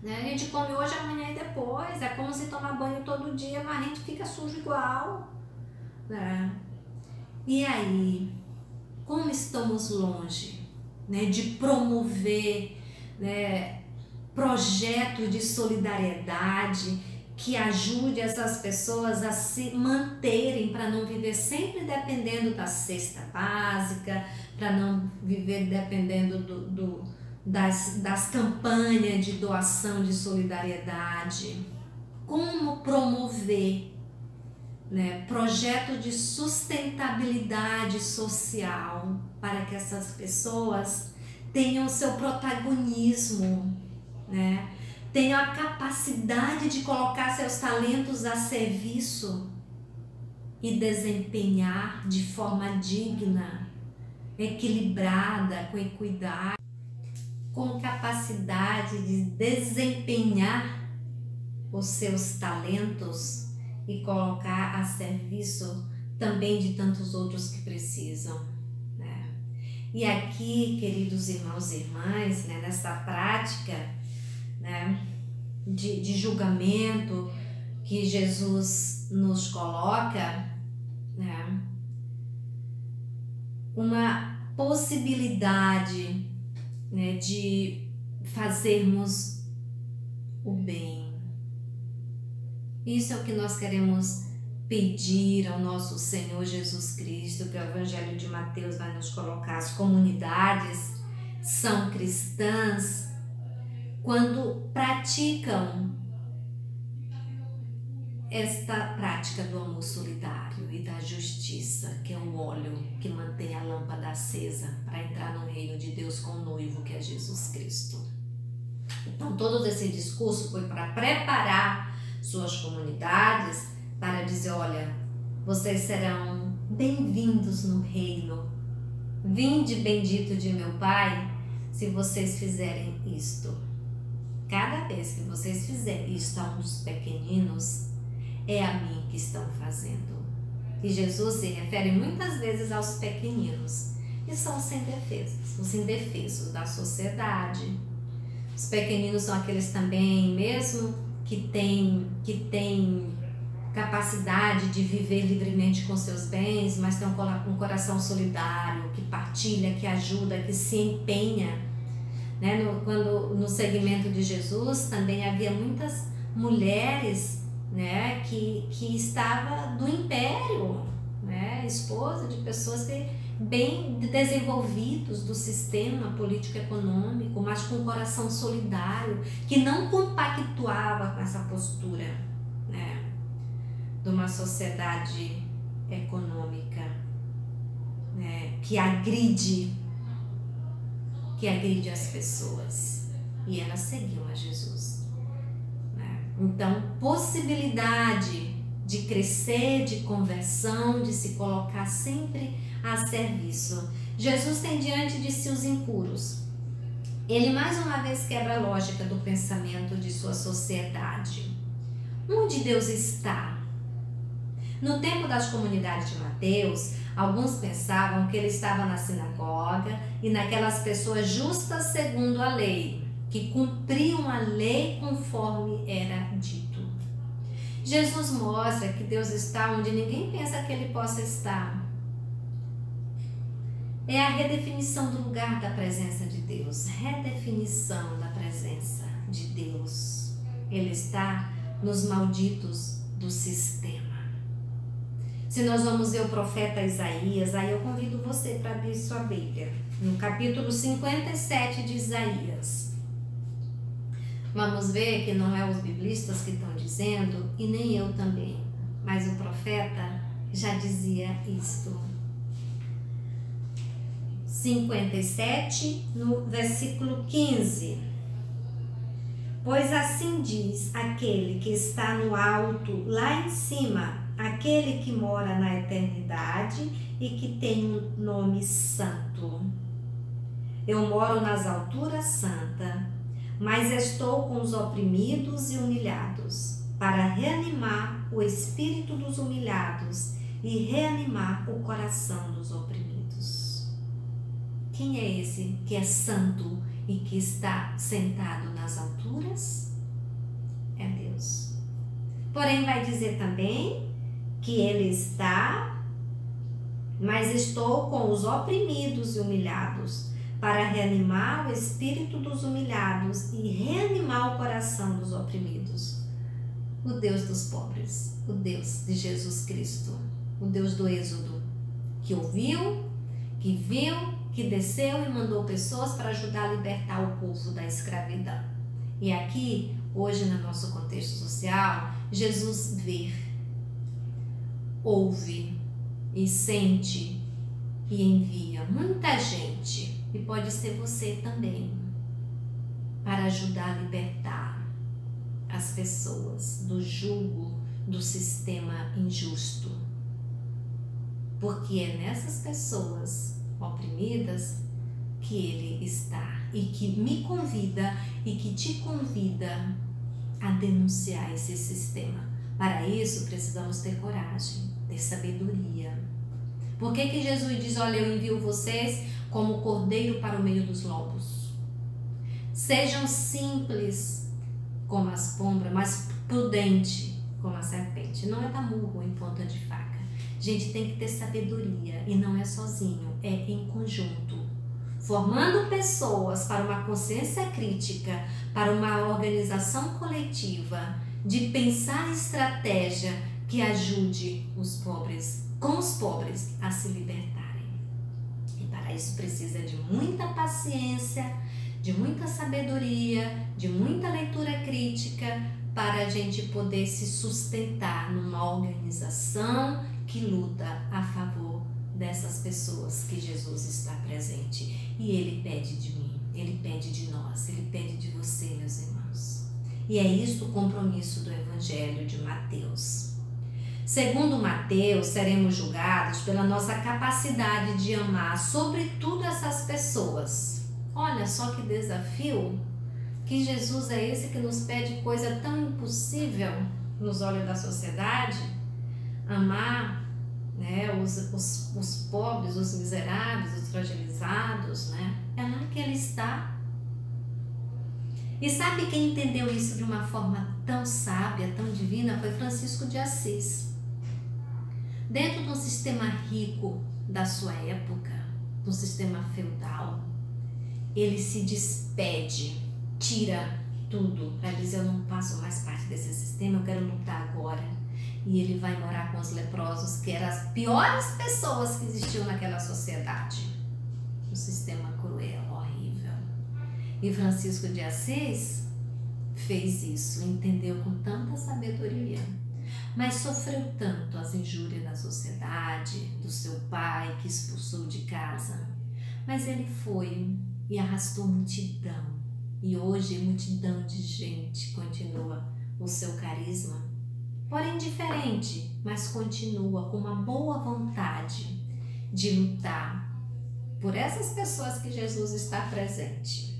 Né? A gente come hoje, amanhã e depois. É como se tomar banho todo dia, mas a gente fica sujo igual. Né? E aí, como estamos longe, né, de promover, né, projetos de solidariedade que ajude essas pessoas a se manterem, para não viver sempre dependendo da cesta básica, para não viver dependendo das campanhas de doação de solidariedade. Como promover, né, projeto de sustentabilidade social para que essas pessoas tenham seu protagonismo, né, tenham a capacidade de colocar seus talentos a serviço e desempenhar de forma digna, equilibrada, com equidade, com capacidade de desempenhar os seus talentos e colocar a serviço também de tantos outros que precisam, né? E aqui, queridos irmãos e irmãs, né, nessa prática, né, de julgamento que Jesus nos coloca, né, uma possibilidade, né, de fazermos o bem. Isso é o que nós queremos pedir ao nosso Senhor Jesus Cristo, que o Evangelho de Mateus vai nos colocar. As comunidades são cristãs quando praticam esta prática do amor solidário e da justiça, que é o óleo que mantém a lâmpada acesa para entrar no reino de Deus com o noivo, que é Jesus Cristo. Então, todo esse discurso foi para preparar suas comunidades para dizer, olha, vocês serão bem-vindos no reino. Vinde bendito de meu Pai, se vocês fizerem isto. Cada vez que vocês fizerem isto a uns pequeninos, é a mim que estão fazendo. E Jesus se refere muitas vezes aos pequeninos, que são os indefesos da sociedade. Os pequeninos são aqueles também, mesmo que têm capacidade de viver livremente com seus bens, mas tem um coração solidário, que partilha, que ajuda, que se empenha. Né? No segmento de Jesus também havia muitas mulheres, né, que estava do império, né, esposa de pessoas bem desenvolvidos do sistema político-econômico, mas com um coração solidário, que não compactuava com essa postura, né, de uma sociedade econômica, né, que agride as pessoas. E elas seguiam a Jesus. Então, possibilidade de crescer, de conversão, de se colocar sempre a serviço. Jesus tem diante de si os impuros. Ele mais uma vez quebra a lógica do pensamento de sua sociedade. Onde Deus está? No tempo das comunidades de Mateus, alguns pensavam que ele estava na sinagoga e naquelas pessoas justas segundo a lei, que cumpriam a lei conforme era dito. Jesus mostra que Deus está onde ninguém pensa que ele possa estar. É a redefinição do lugar da presença de Deus, redefinição da presença de Deus. Ele está nos malditos do sistema. Se nós vamos ver o profeta Isaías, aí eu convido você para abrir sua Bíblia, no capítulo 57 de Isaías. Vamos ver que não é os biblistas que estão dizendo, e nem eu também, mas o profeta já dizia isto. 57, no versículo 15. Pois assim diz aquele que está no alto, lá em cima, aquele que mora na eternidade e que tem um nome santo. Eu moro nas alturas santa, mas estou com os oprimidos e humilhados, para reanimar o espírito dos humilhados e reanimar o coração dos oprimidos. Quem é esse que é santo e que está sentado nas alturas? É Deus. Porém, vai dizer também que ele está, mas estou com os oprimidos e humilhados, para reanimar o espírito dos humilhados e reanimar o coração dos oprimidos. O Deus dos pobres, o Deus de Jesus Cristo, o Deus do Êxodo, que ouviu, que viu, que desceu e mandou pessoas para ajudar a libertar o povo da escravidão. E aqui, hoje, no nosso contexto social, Jesus vê, ouve e sente e envia muita gente, e pode ser você também, para ajudar a libertar as pessoas do jugo do sistema injusto. Porque é nessas pessoas oprimidas que ele está e que me convida e que te convida a denunciar esse sistema. Para isso precisamos ter coragem, ter sabedoria. Por que Jesus diz, olha, eu envio vocês como cordeiro para o meio dos lobos? Sejam simples como as pombras, mas prudente como a serpente. Não é dar murro em ponta de faca. Gente, tem que ter sabedoria e não é sozinho, é em conjunto. Formando pessoas para uma consciência crítica, para uma organização coletiva, de pensar estratégia que ajude os pobres, com os pobres, a se libertarem. E para isso precisa de muita paciência, de muita sabedoria, de muita leitura crítica, para a gente poder se sustentar numa organização que luta a favor dessas pessoas que Jesus está presente. E Ele pede de mim, Ele pede de nós, Ele pede de você, meus irmãos. E é isto o compromisso do Evangelho de Mateus. Segundo Mateus, seremos julgados pela nossa capacidade de amar, sobretudo, essas pessoas. Olha só que desafio, que Jesus é esse que nos pede coisa tão impossível nos olhos da sociedade, amar, né, os pobres, os miseráveis, os fragilizados, né? É lá que Ele está. E sabe quem entendeu isso de uma forma tão sábia, tão divina? Foi Francisco de Assis. Dentro de um sistema rico da sua época, do sistema feudal, ele se despede, tira tudo para dizer, eu não faço mais parte desse sistema, eu quero lutar agora. E ele vai morar com os leprosos, que eram as piores pessoas que existiam naquela sociedade. Um sistema cruel, horrível. E Francisco de Assis fez isso, entendeu com tanta sabedoria. Mas sofreu tanto as injúrias da sociedade, do seu pai que expulsou de casa. Mas ele foi e arrastou multidão. E hoje multidão de gente continua o seu carisma. Porém diferente, mas continua com uma boa vontade de lutar por essas pessoas que Jesus está presente.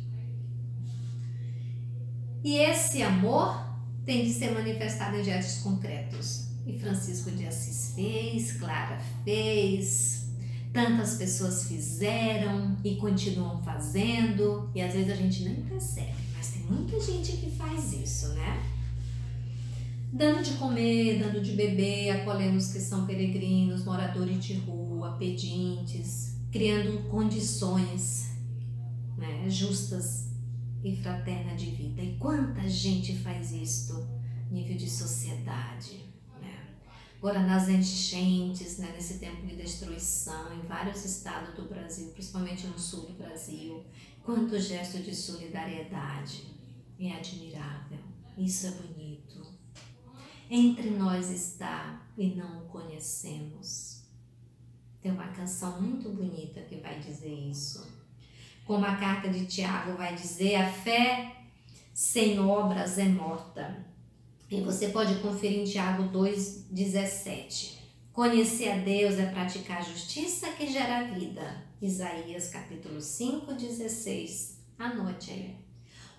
E esse amor tem de ser manifestado em gestos concretos. E Francisco de Assis fez, Clara fez, tantas pessoas fizeram e continuam fazendo, e às vezes a gente nem percebe, mas tem muita gente que faz isso, né? Dando de comer, dando de beber, acolhendo os que são peregrinos, moradores de rua, pedintes, criando condições, né, justas e fraterna de vida. E quanta gente faz isto nível de sociedade, né? Agora nas enchentes, né, nesse tempo de destruição em vários estados do Brasil, principalmente no sul do Brasil, quanto gesto de solidariedade, é admirável, isso é bonito. Entre nós está e não o conhecemos. Tem uma canção muito bonita que vai dizer isso. Como a carta de Tiago vai dizer, a fé sem obras é morta. E você pode conferir em Tiago 2,17. Conhecer a Deus é praticar a justiça que gera vida. Isaías capítulo 5, 16. Anote aí.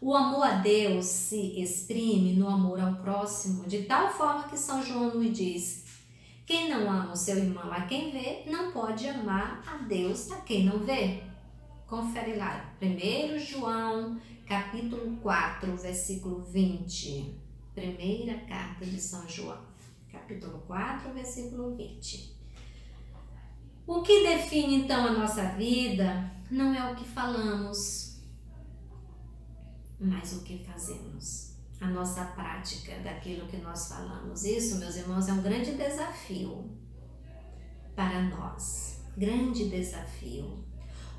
O amor a Deus se exprime no amor ao próximo, de tal forma que São João nos diz: quem não ama o seu irmão a quem vê, não pode amar a Deus a quem não vê. Confere lá, 1 João capítulo 4, versículo 20. Primeira carta de São João, capítulo 4, versículo 20. O que define então a nossa vida não é o que falamos, mas o que fazemos. A nossa prática daquilo que nós falamos. Isso, meus irmãos, é um grande desafio para nós. Grande desafio.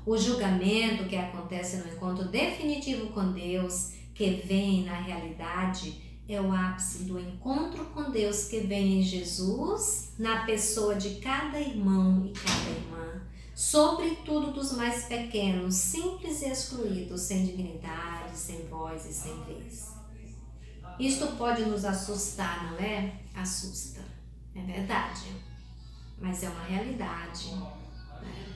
O julgamento que acontece no encontro definitivo com Deus, que vem na realidade, é o ápice do encontro com Deus que vem em Jesus, na pessoa de cada irmão e cada irmã, sobretudo dos mais pequenos, simples e excluídos, sem dignidade, sem voz e sem vez. Isto pode nos assustar, não é? Assusta, é verdade, mas é uma realidade, né?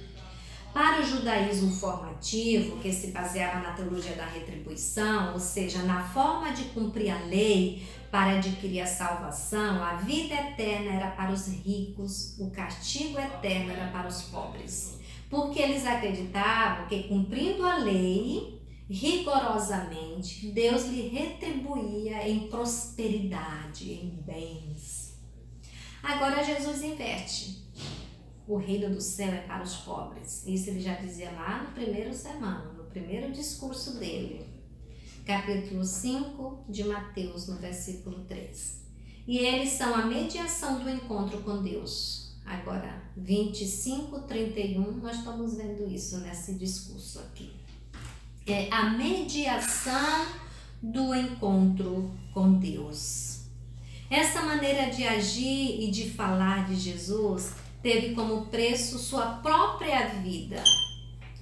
Para o judaísmo formativo, que se baseava na teologia da retribuição, ou seja, na forma de cumprir a lei para adquirir a salvação, a vida eterna era para os ricos, o castigo eterno era para os pobres. Porque eles acreditavam que, cumprindo a lei rigorosamente, Deus lhe retribuía em prosperidade, em bens. Agora Jesus inverte. O reino do céu é para os pobres. Isso ele já dizia lá no primeiro sermão, no primeiro discurso dele. Capítulo 5 de Mateus, no versículo 3. E eles são a mediação do encontro com Deus. Agora, 25, 31, nós estamos vendo isso nesse discurso aqui. É a mediação do encontro com Deus. Essa maneira de agir e de falar de Jesus teve como preço sua própria vida.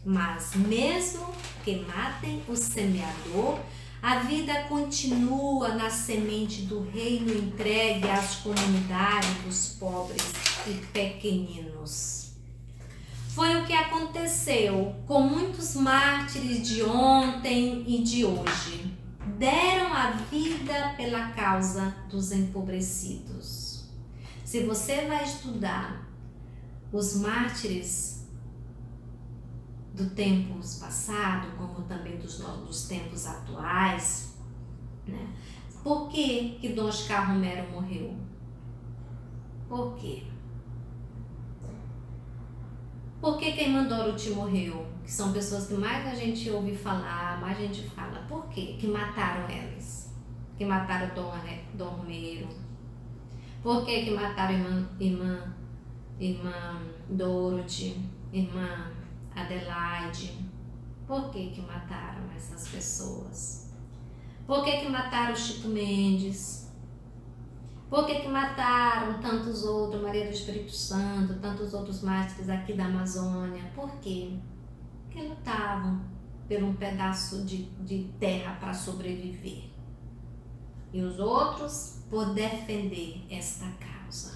Mas mesmo que matem o semeador, a vida continua na semente do reino entregue às comunidades dos pobres e pequeninos. Foi o que aconteceu com muitos mártires de ontem e de hoje. Deram a vida pela causa dos empobrecidos. Se você vai estudar os mártires do tempos passado, como também dos tempos atuais, né? Por que Dom Oscar Romero morreu? Por quê? Por que Irmã Dorothy morreu? Que são pessoas que mais a gente ouve falar, mais a gente fala. Por quê? Que mataram elas. Que mataram Dom Romero. Por que mataram Irmã Dorothy, Irmã Adelaide? Por que mataram essas pessoas? Por que mataram Chico Mendes? Por que mataram tantos outros, Maria do Espírito Santo, tantos outros mártires aqui da Amazônia? Por quê? Porque lutavam por um pedaço de terra para sobreviver. E os outros por defender esta causa.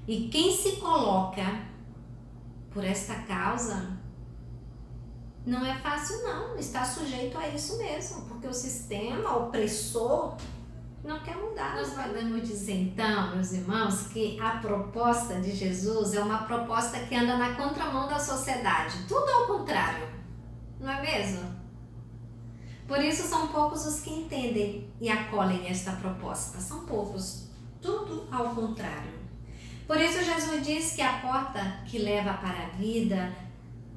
E quem se coloca por esta causa não é fácil não, está sujeito a isso mesmo, porque o sistema opressor não quer mudar. Nós podemos dizer então, meus irmãos, que a proposta de Jesus é uma proposta que anda na contramão da sociedade, tudo ao contrário, não é mesmo? Por isso são poucos os que entendem e acolhem esta proposta, são poucos, tudo ao contrário. Por isso Jesus diz que a porta que leva para a vida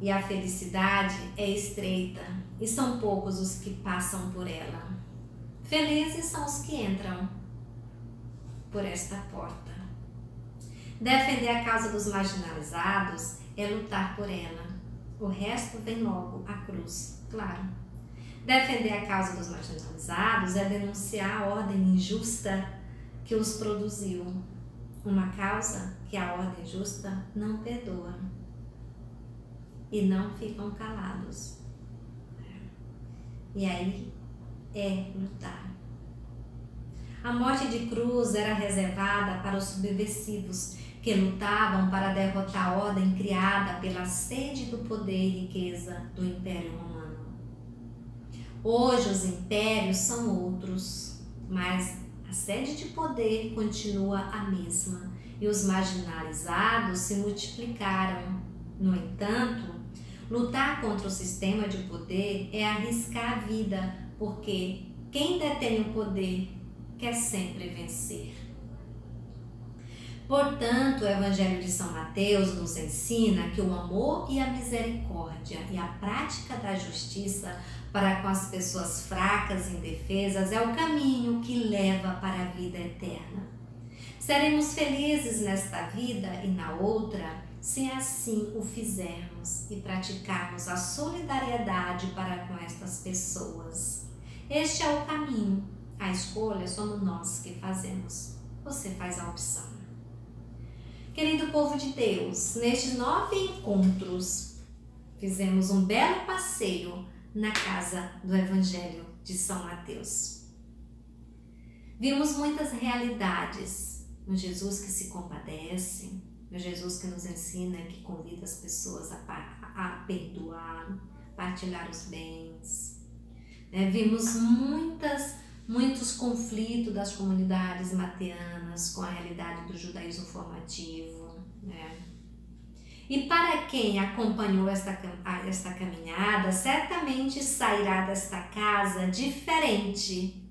e a felicidade é estreita e são poucos os que passam por ela. Felizes são os que entram por esta porta. Defender a causa dos marginalizados é lutar por ela. O resto vem logo, a cruz, claro. Defender a causa dos marginalizados é denunciar a ordem injusta que os produziu. Uma causa que a ordem justa não perdoa. E não ficam calados. E aí é lutar. A morte de cruz era reservada para os subversivos que lutavam para derrotar a ordem criada pela sede do poder e riqueza do Império Romano. Hoje os impérios são outros, mas a sede de poder continua a mesma e os marginalizados se multiplicaram. No entanto, lutar contra o sistema de poder é arriscar a vida, porque quem detém o poder quer sempre vencer. Portanto, o Evangelho de São Mateus nos ensina que o amor e a misericórdia e a prática da justiça para com as pessoas fracas e indefesas é o caminho que leva para a vida eterna. Seremos felizes nesta vida e na outra se assim o fizermos e praticarmos a solidariedade para com estas pessoas. Este é o caminho. A escolha somos nós que fazemos. Você faz a opção. Querido povo de Deus, nestes 9 encontros, fizemos um belo passeio na casa do Evangelho de São Mateus. Vimos muitas realidades, um Jesus que se compadece, um Jesus que nos ensina, que convida as pessoas a perdoar, partilhar os bens. Vimos muitos conflitos das comunidades mateanas com a realidade do judaísmo formativo, né? E para quem acompanhou esta caminhada, certamente sairá desta casa diferente,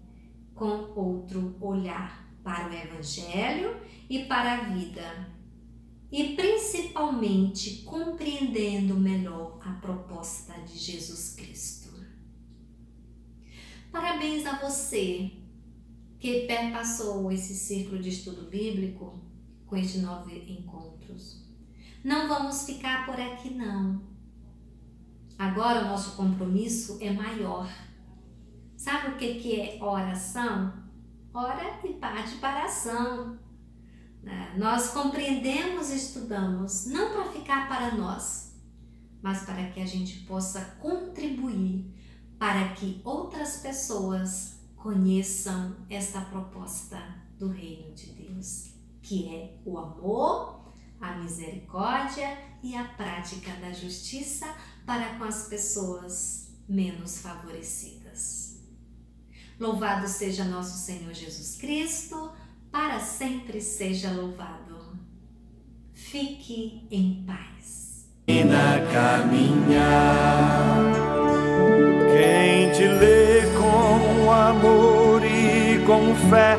com outro olhar para o Evangelho e para a vida, e principalmente compreendendo melhor a proposta de Jesus Cristo. Parabéns a você que perpassou esse círculo de estudo bíblico com estes 9 encontros. Não vamos ficar por aqui não. Agora o nosso compromisso é maior. Sabe o que é oração? Ora e parte para a ação. Nós compreendemos e estudamos, não para ficar para nós, mas para que a gente possa contribuir para que outras pessoas conheçam esta proposta do Reino de Deus, que é o amor, a misericórdia e a prática da justiça para com as pessoas menos favorecidas. Louvado seja nosso Senhor Jesus Cristo, para sempre seja louvado. Fique em paz. E na caminhar, quem te lê com amor e com fé,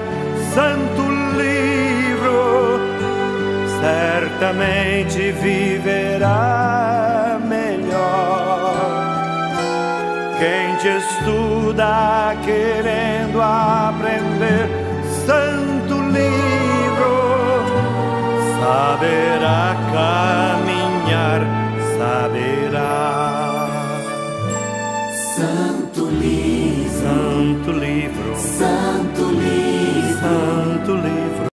santo livro, certamente viverá melhor. Quem te estuda querendo aprender, santo livro, saberá caminhar, saberá. Santo livro, Santo livro, Santo